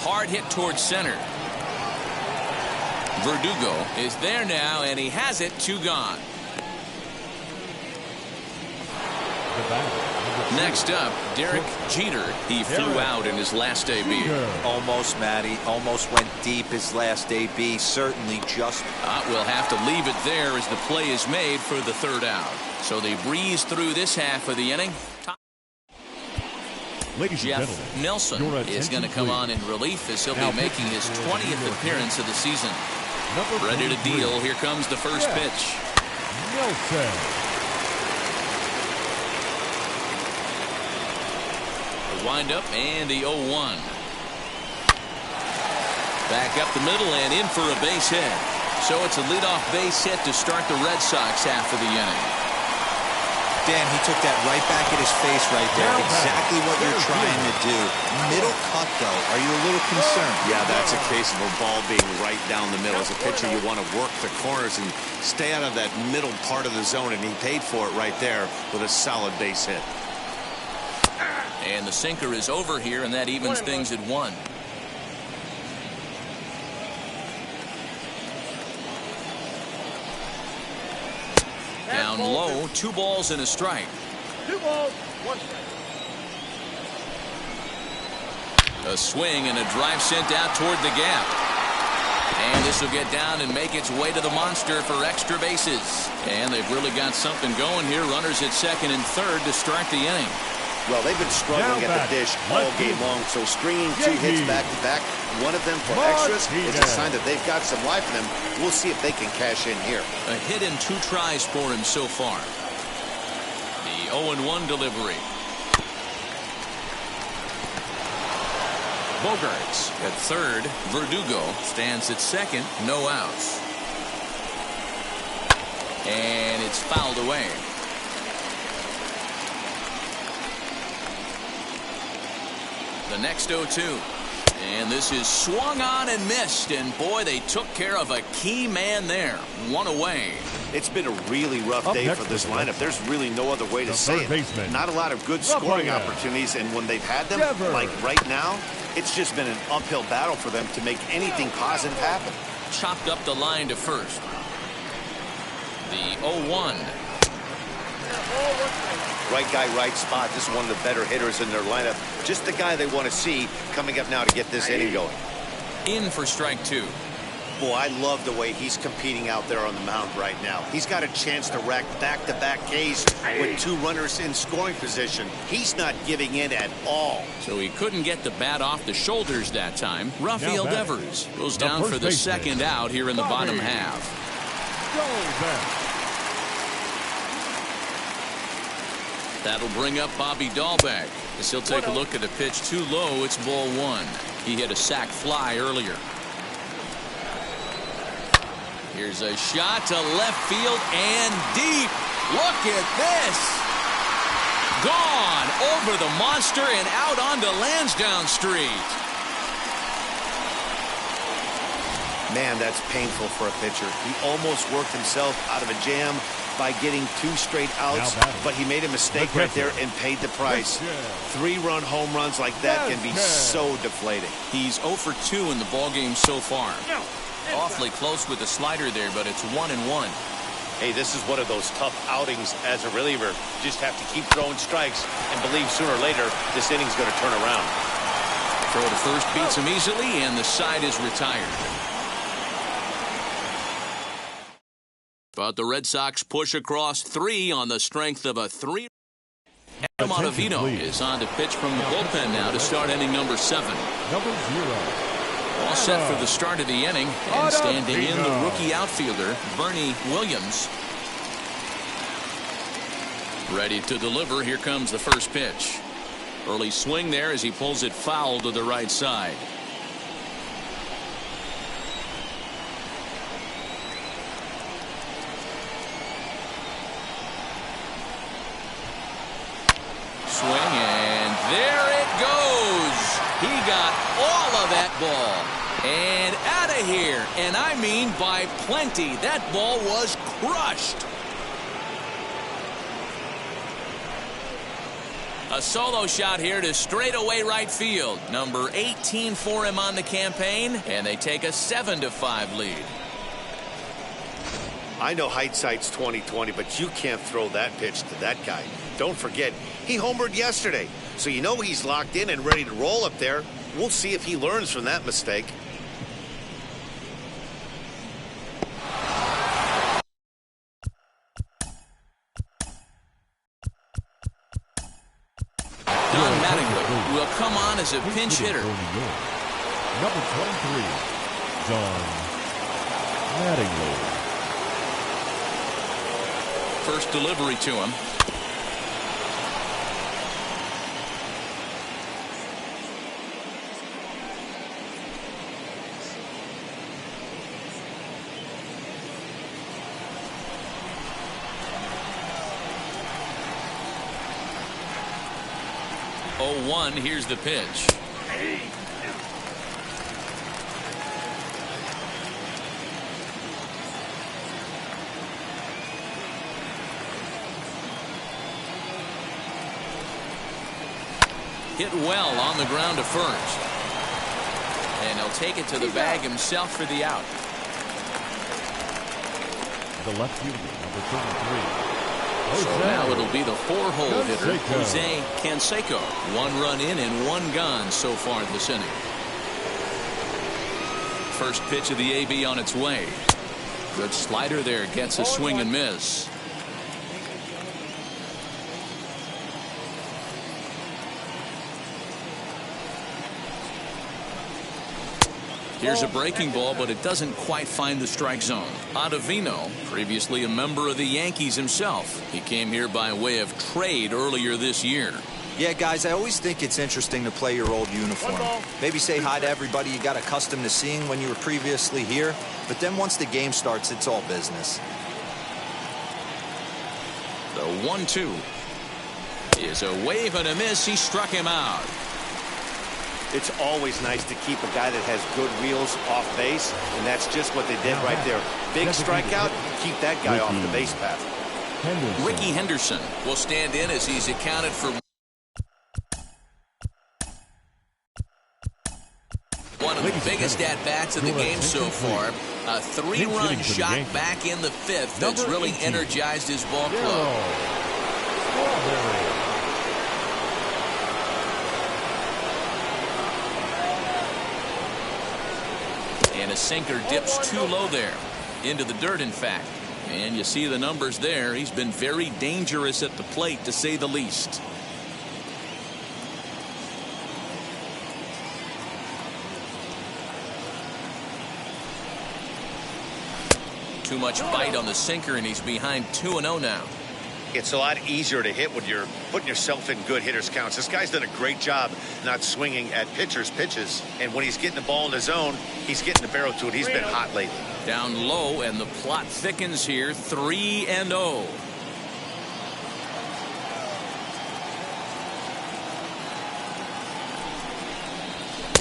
Hard hit towards center. Verdugo is there now, and he has it. 2 gone. Next up, Derek Jeter. He flew out in his last AB. Almost, Matty. Almost went deep his last AB. Certainly just... We'll have to leave it there as the play is made for the 3rd out. So they breeze through this half of the inning. Ladies and Jeff gentlemen, Nelson is going to come on in relief as he'll be making his 20th appearance of the season. Ready to deal. Here comes the first pitch. Nelson. windup and the 0-1. Back up the middle and in for a base hit. So it's a leadoff base hit to start the Red Sox half of the inning. Dan, he took that right back at his face right there. Exactly what you're trying to do. Middle cut, though. Are you a little concerned? Yeah, that's a case of a ball being right down the middle. As a pitcher, you want to work the corners and stay out of that middle part of the zone, and he paid for it right there with a solid base hit. And the sinker is over here, and that evens things at 1. Down low, 2 balls and a strike. 2 balls, 1 strike. A swing and a drive sent out toward the gap. And this will get down and make its way to the monster for extra bases. And they've really got something going here. Runners at second and third to start the inning. Well, they've been struggling at the dish all game long, so stringing 2 hits back-to-back, one of them for extras, is a sign that they've got some life in them. We'll see if they can cash in here. A hit and 2 tries for him so far. The 0-1 delivery. Bogarts at third. Verdugo stands at second. No outs. And it's fouled away. The next 0-2. And this is swung on and missed. And boy, they took care of a key man there. 1 away. It's been a really rough day for this lineup. There's really no other way to say it. Not a lot of good scoring opportunities. And when they've had them, like right now, it's just been an uphill battle for them to make anything positive happen. Chopped up the line to first. The 0-1. Right guy, right spot. This is one of the better hitters in their lineup. Just the guy they want to see coming up now to get this inning going. In for strike 2. Boy, I love the way he's competing out there on the mound right now. He's got a chance to rack back-to-back Ks with 2 runners in scoring position. He's not giving in at all. So he couldn't get the bat off the shoulders that time. Rafael Devers goes down for the second out here in the bottom half. That'll bring up Bobby Dahlbeck as he'll take a look at the pitch too low. It's ball 1. He hit a sac fly earlier. Here's a shot to left field and deep. Look at this. Gone over the monster and out onto Lansdowne Street. Man, that's painful for a pitcher. He almost worked himself out of a jam by getting 2 straight outs, but he made a mistake right there and paid the price. 3-run home runs like that can be so deflating. He's 0 for 2 in the ballgame so far. Awfully close with the slider there, but it's 1-1. Hey, this is one of those tough outings as a reliever. Just have to keep throwing strikes and believe sooner or later this inning's going to turn around. Throw to first beats him easily, and the side is retired. But the Red Sox push across 3 on the strength of a 3. Adam Ottavino is on to pitch from the bullpen now to start inning number 7. All set for the start of the inning, and standing in the rookie outfielder, Bernie Williams. Ready to deliver. Here comes the first pitch. Early swing there as he pulls it foul to the right side. Swing, and there it goes. He got all of that ball and out of here, and I mean by plenty. That ball was crushed. A solo shot here to straightaway right field. Number 18 for him on the campaign, and they take a 7-5 lead. I know hindsight's 20/20, but you can't throw that pitch to that guy. Don't forget, he homered yesterday, so you know he's locked in and ready to roll up there. We'll see if he learns from that mistake. Don Mattingly will come on as a pinch hitter. Number 23, Don Mattingly. First delivery to him. 0-1. Here's the pitch. Hit well on the ground to first. And he'll take it to the bag himself for the out. The left fielder, number 33. So now it'll be the 4-hole hitter, Jose Canseco. 1 run in and 1 gone so far this inning. First pitch of the AB on its way. Good slider there, gets a swing and miss. Here's a breaking ball, but it doesn't quite find the strike zone. Ottavino, previously a member of the Yankees himself. He came here by way of trade earlier this year. Yeah, guys, I always think it's interesting to play your old uniform. Maybe say hi to everybody you got accustomed to seeing when you were previously here. But then once the game starts, it's all business. The 1-2 is a wave and a miss. He struck him out. It's always nice to keep a guy that has good wheels off base, and that's just what they did right there. Big strikeout, keep that guy off the base path. Ricky Henderson will stand in as he's accounted for one of the biggest at-bats of the game so far. A 3-run shot back in the 5th that's really energized his ball club. And a sinker dips too low there. Into the dirt, in fact. And you see the numbers there. He's been very dangerous at the plate, to say the least. Too much bite on the sinker, and he's behind 2-0 now. It's a lot easier to hit when you're putting yourself in good hitters counts. This guy's done a great job not swinging at pitchers' pitches. And when he's getting the ball in the zone, he's getting the barrel to it. He's been hot lately. Down low, and the plot thickens here. 3-0.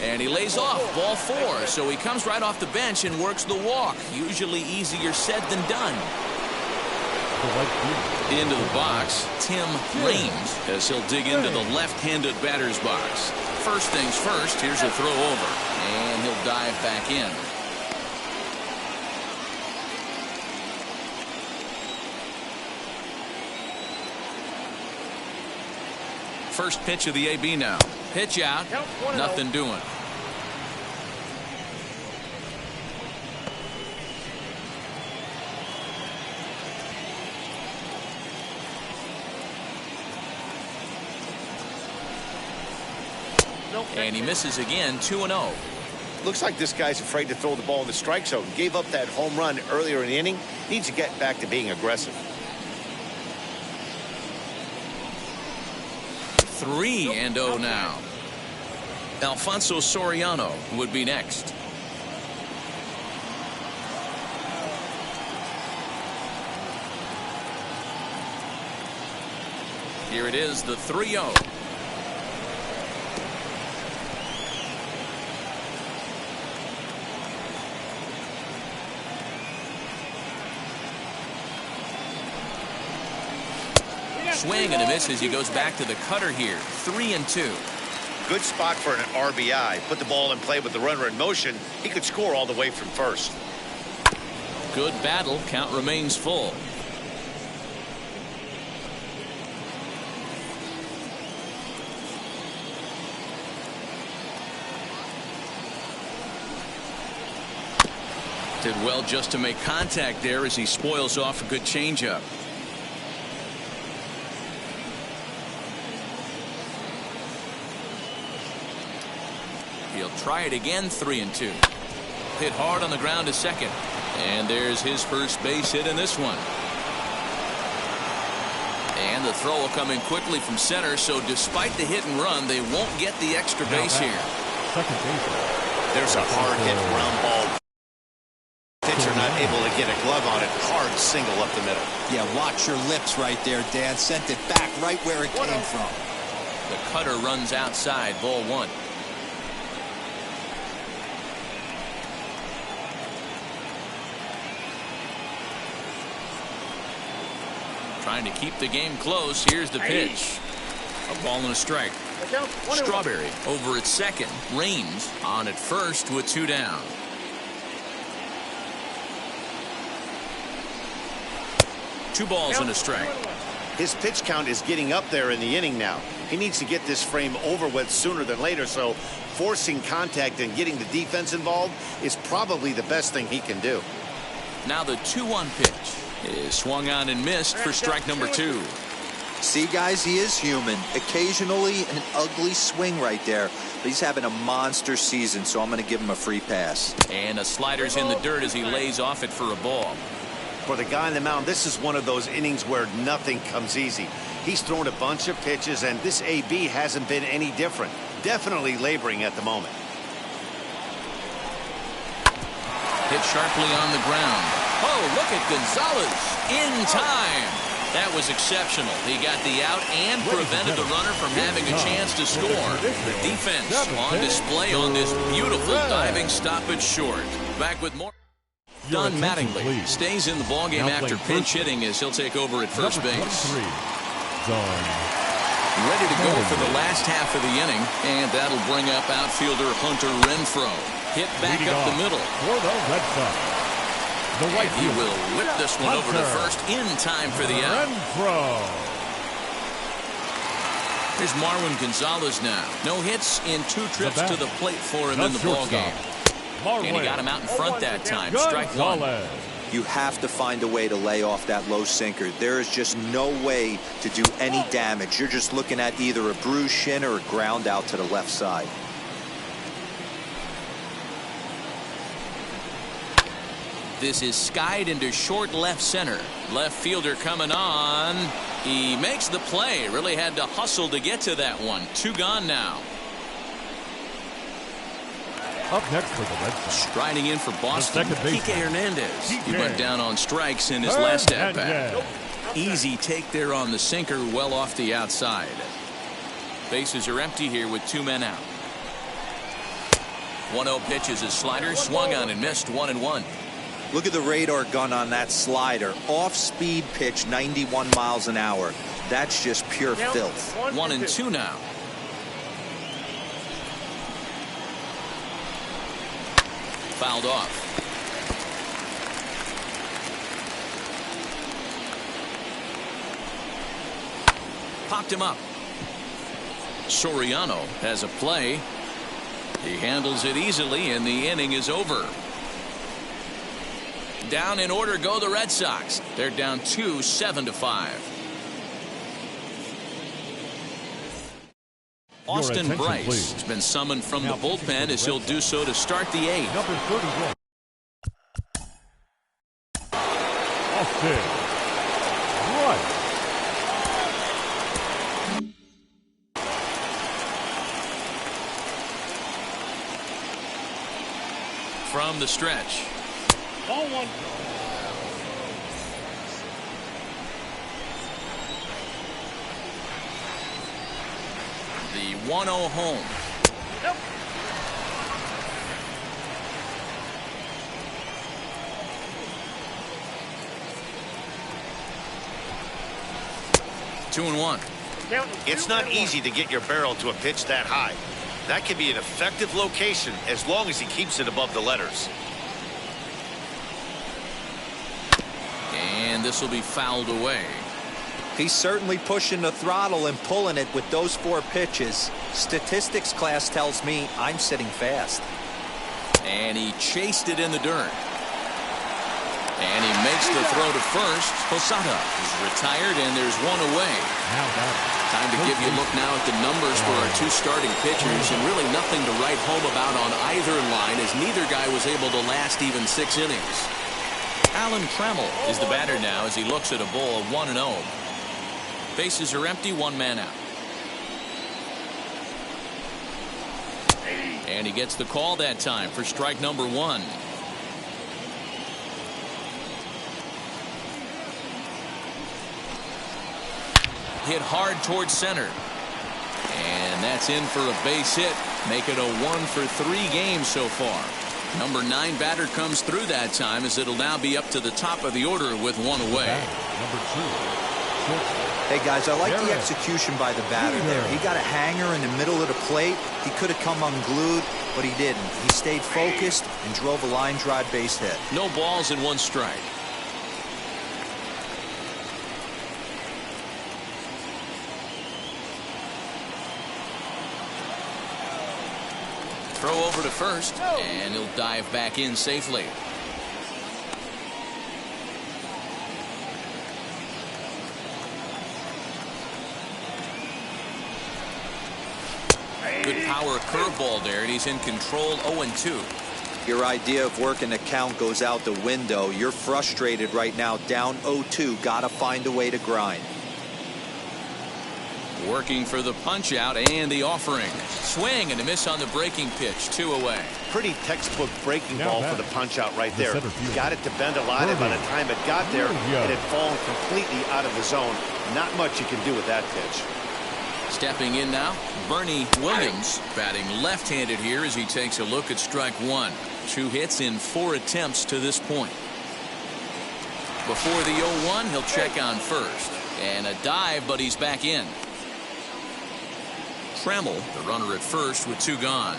And he lays off ball 4. So he comes right off the bench and works the walk. Usually easier said than done. Into the box, Tim Raines, as he'll dig into the left-handed batter's box. First things first, here's a throw over, and he'll dive back in. First pitch of the AB now. Pitch out, nothing doing. And he misses again, 2-0. Looks like this guy's afraid to throw the ball in the strike zone. Gave up that home run earlier in the inning. Needs to get back to being aggressive. 3-0 now. Alfonso Soriano would be next. Here it is, the 3-0. Swing and a miss as he goes back to the cutter here. 3-2. Good spot for an RBI. Put the ball in play with the runner in motion. He could score all the way from first. Good battle. Count remains full. Did well just to make contact there as he spoils off a good changeup. He'll try it again. 3-2. Hit hard on the ground to second. And there's his first base hit in this one. And the throw will come in quickly from center, so despite the hit and run, they won't get the extra base here. Second base. There's a hard hit ground ball. Pitcher not able to get a glove on it. Hard single up the middle. Yeah, watch your lips right there, Dan. Sent it back right where it came from. The cutter runs outside, ball one. Trying to keep the game close. Here's the pitch. A ball and a strike. Strawberry over at second. Rains on at first with 2 down. Two balls and a strike. His pitch count is getting up there in the inning now. He needs to get this frame over with sooner than later, so forcing contact and getting the defense involved is probably the best thing he can do. Now the 2-1 pitch is swung on and missed for strike number 2. See, guys, he is human. Occasionally an ugly swing right there, but he's having a monster season, so I'm going to give him a free pass. And a slider's in the dirt as he lays off it for a ball. For the guy on the mound, this is one of those innings where nothing comes easy. He's thrown a bunch of pitches, and this AB hasn't been any different. Definitely laboring at the moment. Hit sharply on the ground. Oh, look at Gonzalez in time. That was exceptional. He got the out and prevented the runner from having a chance to score. The defense on display on this beautiful diving stoppage short. Back with more. Don Mattingly stays in the ballgame after pinch hitting as he'll take over at first base. Ready to go for the last half of the inning, and that'll bring up outfielder Hunter Renfro. Hit back up the middle. For the Red Sox, the right He will whip this one over to first in time for the out. Renfro. Here's Marwin Gonzalez now. No hits in 2 trips to the plate for him in the ballgame. And he got him out in front that time. Strike 1. You have to find a way to lay off that low sinker. There is just no way to do any damage. You're just looking at either a bruised shin or a ground out to the left side. This is skied into short left center. Left fielder coming on. He makes the play. Really had to hustle to get to that one. 2 gone now. Up next for the Red Sox. Striding in for Boston, Kiki Hernandez. He went down on strikes in his last at-bat. Easy take there on the sinker, well off the outside. Bases are empty here with 2 men out. 1-0 pitch is his slider, swung on and missed. 1-1. Look at the radar gun on that slider. Off-speed pitch, 91 miles an hour. That's just pure filth. 1-2 now. Fouled off. Popped him up. Soriano has a play. He handles it easily, and the inning is over. Down in order go the Red Sox. They're down 2, 7-5. Austin Bryce has been summoned from the bullpen as he'll do so to start the 8th. Number 31. Austin Bryce. From the stretch. Ball 1. The 1-0 home. Yep. Two and 1. It's not easy to get your barrel to a pitch that high. That can be an effective location as long as he keeps it above the letters. And this will be fouled away. He's certainly pushing the throttle and pulling it with those 4 pitches. Statistics class tells me I'm sitting fast. And he chased it in the dirt. And he makes the throw to first. Posada is retired, and there's 1 away. Time to give you a look now at the numbers for our 2 starting pitchers, and really nothing to write home about on either line, as neither guy was able to last even 6 innings. Alan Trammell is the batter now as he looks at a ball of 1-0. Bases are empty, 1 man out. And he gets the call that time for strike number 1. Hit hard towards center. And that's in for a base hit. Make it a 1-for-3 game so far. Number 9 batter comes through that time, as it'll now be up to the top of the order with one away. Number 2. Hey guys, I like the execution by the batter there. He got a hanger in the middle of the plate. He could have come unglued, but he didn't. He stayed focused and drove a line drive base hit. No balls and 1 strike. Throw over to first, and he'll dive back in safely. Good power curveball there, and he's in control. 0-2. Your idea of working the count goes out the window. You're frustrated right now, down 0-2. Gotta find a way to grind. Working for the punch out and the offering. Swing and a miss on the breaking pitch. 2 away. Pretty textbook breaking Now ball back. for the punch out right there. Field. Got it to bend a lot, and by the time it got there, it had fallen completely out of the zone. Not much you can do with that pitch. Stepping in now, Bernie Williams, batting left-handed here as he takes a look at strike 1. 2 hits in 4 attempts to this point. Before the 0-1, he'll check on first. And a dive, but he's back in. Trammell, the runner at first with 2 gone.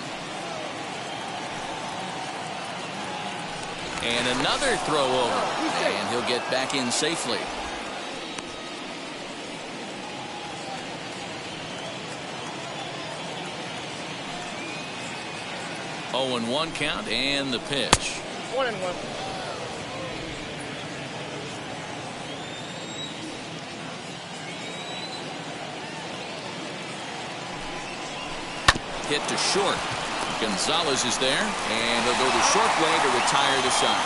And another throw over. And he'll get back in safely. Oh, and 1 count and the pitch. 1-1. Hit to short. Gonzalez is there, and he'll go the short way to retire the side.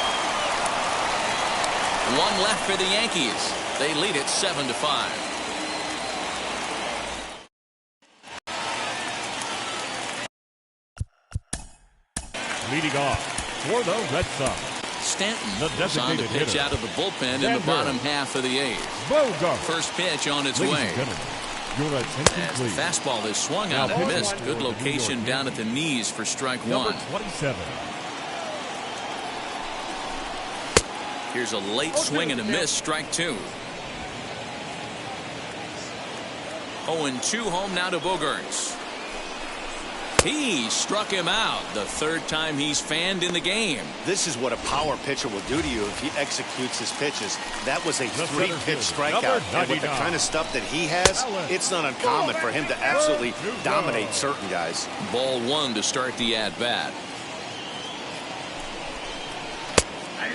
1 left for the Yankees. They lead it 7-5. Leading off for the Red Sox, Stanton the is on the designated pitch hitter. out of the bullpen in the Denver. bottom half of the 8th. Bogart. First pitch on its Ladies way. and gentlemen, your attention As the please. fastball is swung on Now and pitching missed. for Good the New location York down at the knees for strike 1. Number 27. Here's a late swing and a miss. Strike 2. 0-2 home now to Bogaerts. He struck him out the 3rd time he's fanned in the game. This is what a power pitcher will do to you if he executes his pitches. That was a The 3-pitch center fielder, strikeout. And with the 99. kind of stuff that he has, it's not uncommon for him to absolutely dominate certain guys. Ball 1 to start the at-bat.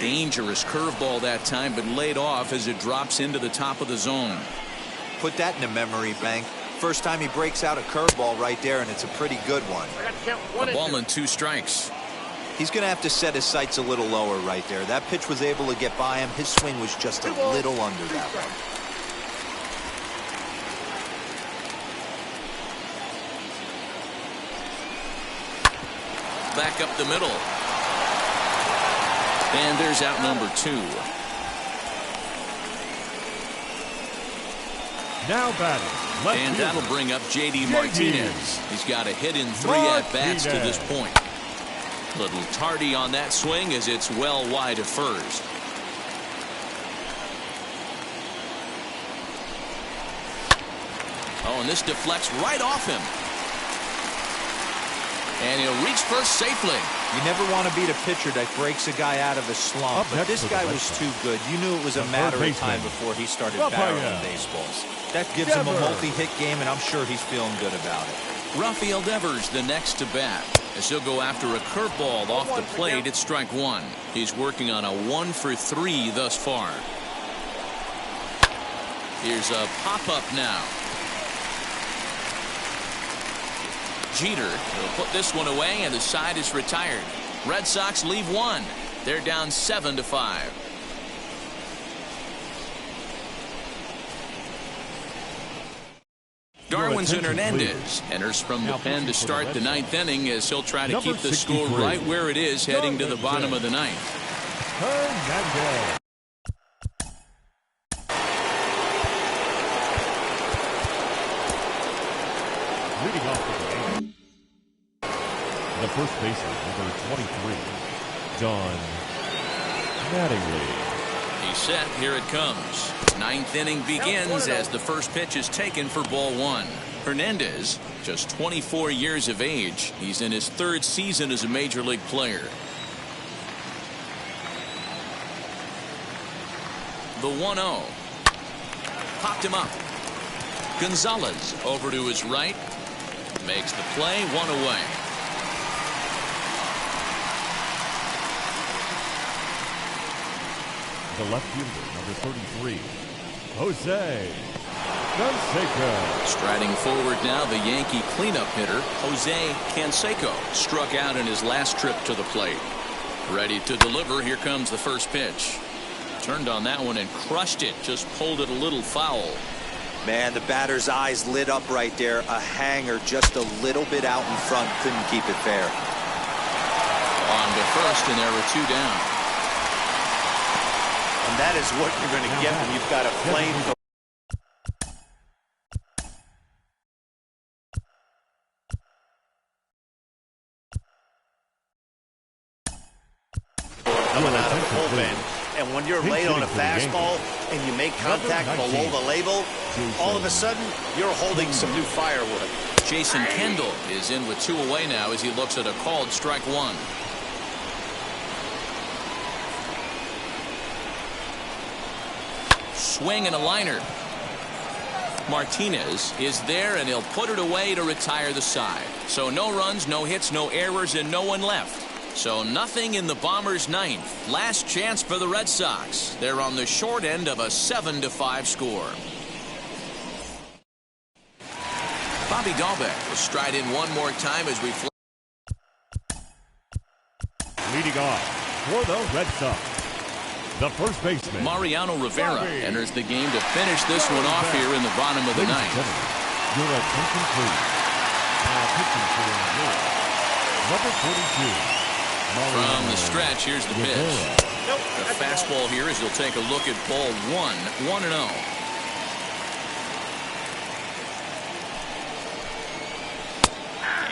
Dangerous curveball that time, but laid off as it drops into the top of the zone. Put that in the memory bank. First time he breaks out a curveball right there, and it's a pretty good one. I got to count A 1 and ball 2. and 2 strikes. He's going to have to set his sights a little lower right there. That pitch was able to get by him. His swing was just a little under that one. Back up the middle. And there's out number 2. Now batting. Left And fielder. that'll bring up J.D. Martinez. He's got a hit in 3 at-bats to this point. Little tardy on that swing as it's well wide of first. Oh, and this deflects right off him. And he'll reach first safely. You never want to beat a pitcher that breaks a guy out of a slump, Up but next this for the guy Red was Sox. too good. You knew it was a The matter third of time baseman. before he started Rafael barreling baseballs. That gives him a Devers. multi-hit game, and I'm sure he's feeling good about it. Rafael Devers the next to bat as he'll go after a curveball off the plate at strike 1. He's working on a 1-for-3 thus far. Here's a pop-up now. Jeter will put this one away, and the side is retired. Red Sox leave 1. They're down 7-5. Darwinzon Hernandez enters from the pen to start the 9th inning as he'll try to keep the score right where it is heading to the bottom of the 9th. Hernandez. Leading off the The first baseman, number 23, John Mattingly. He's set. Here it comes. Ninth inning begins as the first pitch is taken for ball one. Hernandez, just 24 years of age. He's in his third season as a major league player. The 1-0. Popped him up. Gonzalez over to his right. Makes the play, one away. The left fielder, number 33, Jose Canseco. Striding forward now, the Yankee cleanup hitter, Jose Canseco, struck out in his last trip to the plate. Ready to deliver. Here comes the first pitch. Turned on that one and crushed it. Just pulled it a little foul. Man, the batter's eyes lit up right there. A hanger just a little bit out in front. Couldn't keep it fair. On to first, and there were two down. And that is what you're going to get when you've got a flame. Coming out of the bullpen. And when you're late on a fastball and you make contact below the label, all of a sudden you're holding some new firewood. Jason Kendall is in with two away now as he looks at a called strike one. Swing and a liner. Martinez is there, and he'll put it away to retire the side. So no runs, no hits, no errors, and no one left. So nothing in the Bombers' ninth. Last chance for the Red Sox. They're on the short end of a 7-5 score. Bobby Dahlbeck will stride in one more time as we fly. Leading off for the Red Sox, the first baseman, Mariano Rivera enters the game to finish this one off here in the bottom of the ninth. Your attention, please. Now pitching for the number 42. From the stretch, here's the pitch. The fastball here as you'll take a look at ball one, 1-0.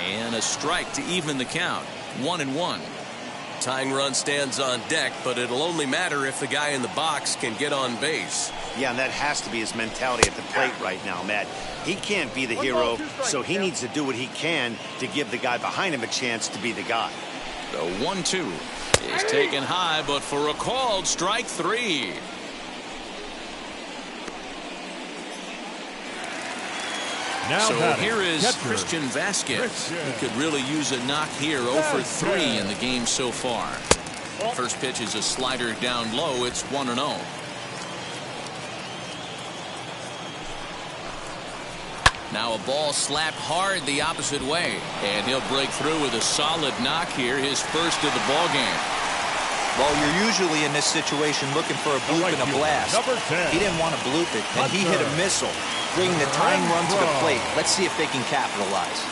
And a strike to even the count, 1-1. Tying run stands on deck, but it'll only matter if the guy in the box can get on base. Yeah, and that has to be his mentality at the plate right now, Matt. He can't be the hero, so he needs to do what he can to give the guy behind him a chance to be the guy. The 1-2 is taken high, but for a called strike three. Now so here is Christian Vasquez. He could really use a knock here. 0 for 3 in the game so far. First pitch is a slider down low. It's 1-0. Now a ball slapped hard the opposite way, and he'll break through with a solid knock here, his first of the ball game. Well, you're usually in this situation looking for a bloop and a blast. He didn't want to bloop it, and he hit a missile, bringing the tying run to the plate. Let's see if they can capitalize.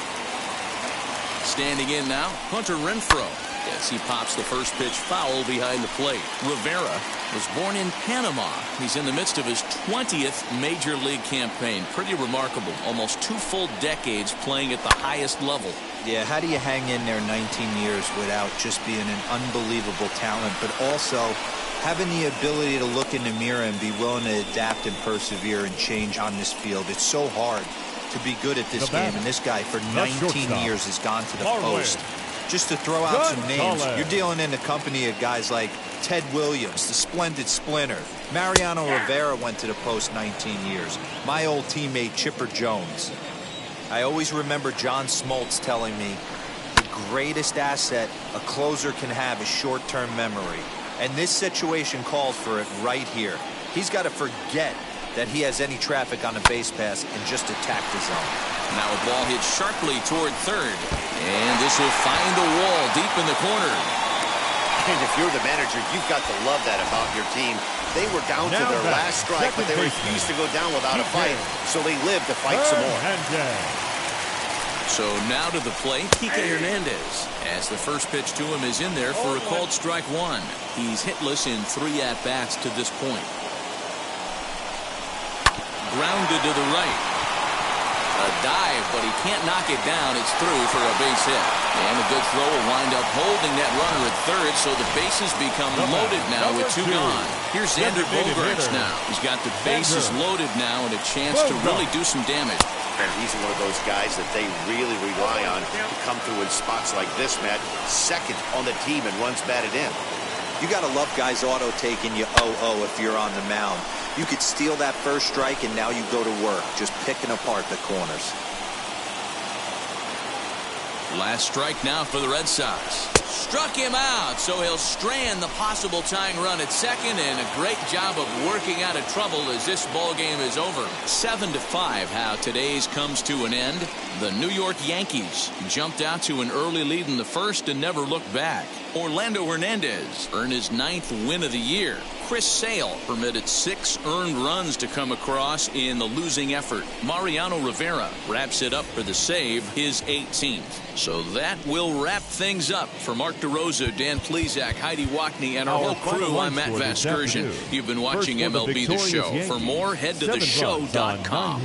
Standing in now, Hunter Renfro. Yes, he pops the first pitch foul behind the plate. Rivera was born in Panama. He's in the midst of his 20th major league campaign. Pretty remarkable. Almost 2 full decades playing at the highest level. Yeah, how do you hang in there 19 years without just being an unbelievable talent, but also having the ability to look in the mirror and be willing to adapt and persevere and change on this field? It's so hard to be good at this game, and this guy for 19 years has gone to the post. Just to throw out some names, you're dealing in the company of guys like Ted Williams, the splendid splinter. Mariano Rivera went to the post 19 years. My old teammate Chipper Jones. I always remember John Smoltz telling me the greatest asset a closer can have is short-term memory. And this situation calls for it right here. He's got to forget that he has any traffic on the base pass and just attack the zone. Now a ball hit sharply toward third. And this will find the wall deep in the corner. And if you're the manager, you've got to love that about your team. They were down to their last strike, but they refused to go down without a fight, so they live to fight some more. So now to the plate, Kiki Hernandez, as the first pitch to him is in there for a called strike one. He's hitless in 3 at-bats to this point. Grounded to the right. A dive, but he can't knock it down. It's through for a base hit. And a good throw will wind up holding that runner at third, so the bases become loaded now with two gone. Here's Xander Bogaerts now. He's got the bases loaded now and a chance to really do some damage. And he's one of those guys that they really rely on to come through in spots like this, Matt. Second on the team and runs batted in. You got to love guys auto-taking you 0-0 if you're on the mound. You could steal that first strike, and now you go to work, just picking apart the corners. Last strike now for the Red Sox. Struck him out, so he'll strand the possible tying run at second, and a great job of working out of trouble as this ball game is over. 7-5, how today's comes to an end. The New York Yankees jumped out to an early lead in the first and never looked back. Orlando Hernandez earned his 9th win of the year. Chris Sale permitted 6 earned runs to come across in the losing effort. Mariano Rivera wraps it up for the save, his 18th. So that will wrap things up. For Mark DeRosa, Dan Plesac, Heidi Wackney, and our whole crew, I'm Matt Vasquez. You've been watching MLB The Show. For more, head to theshow.com.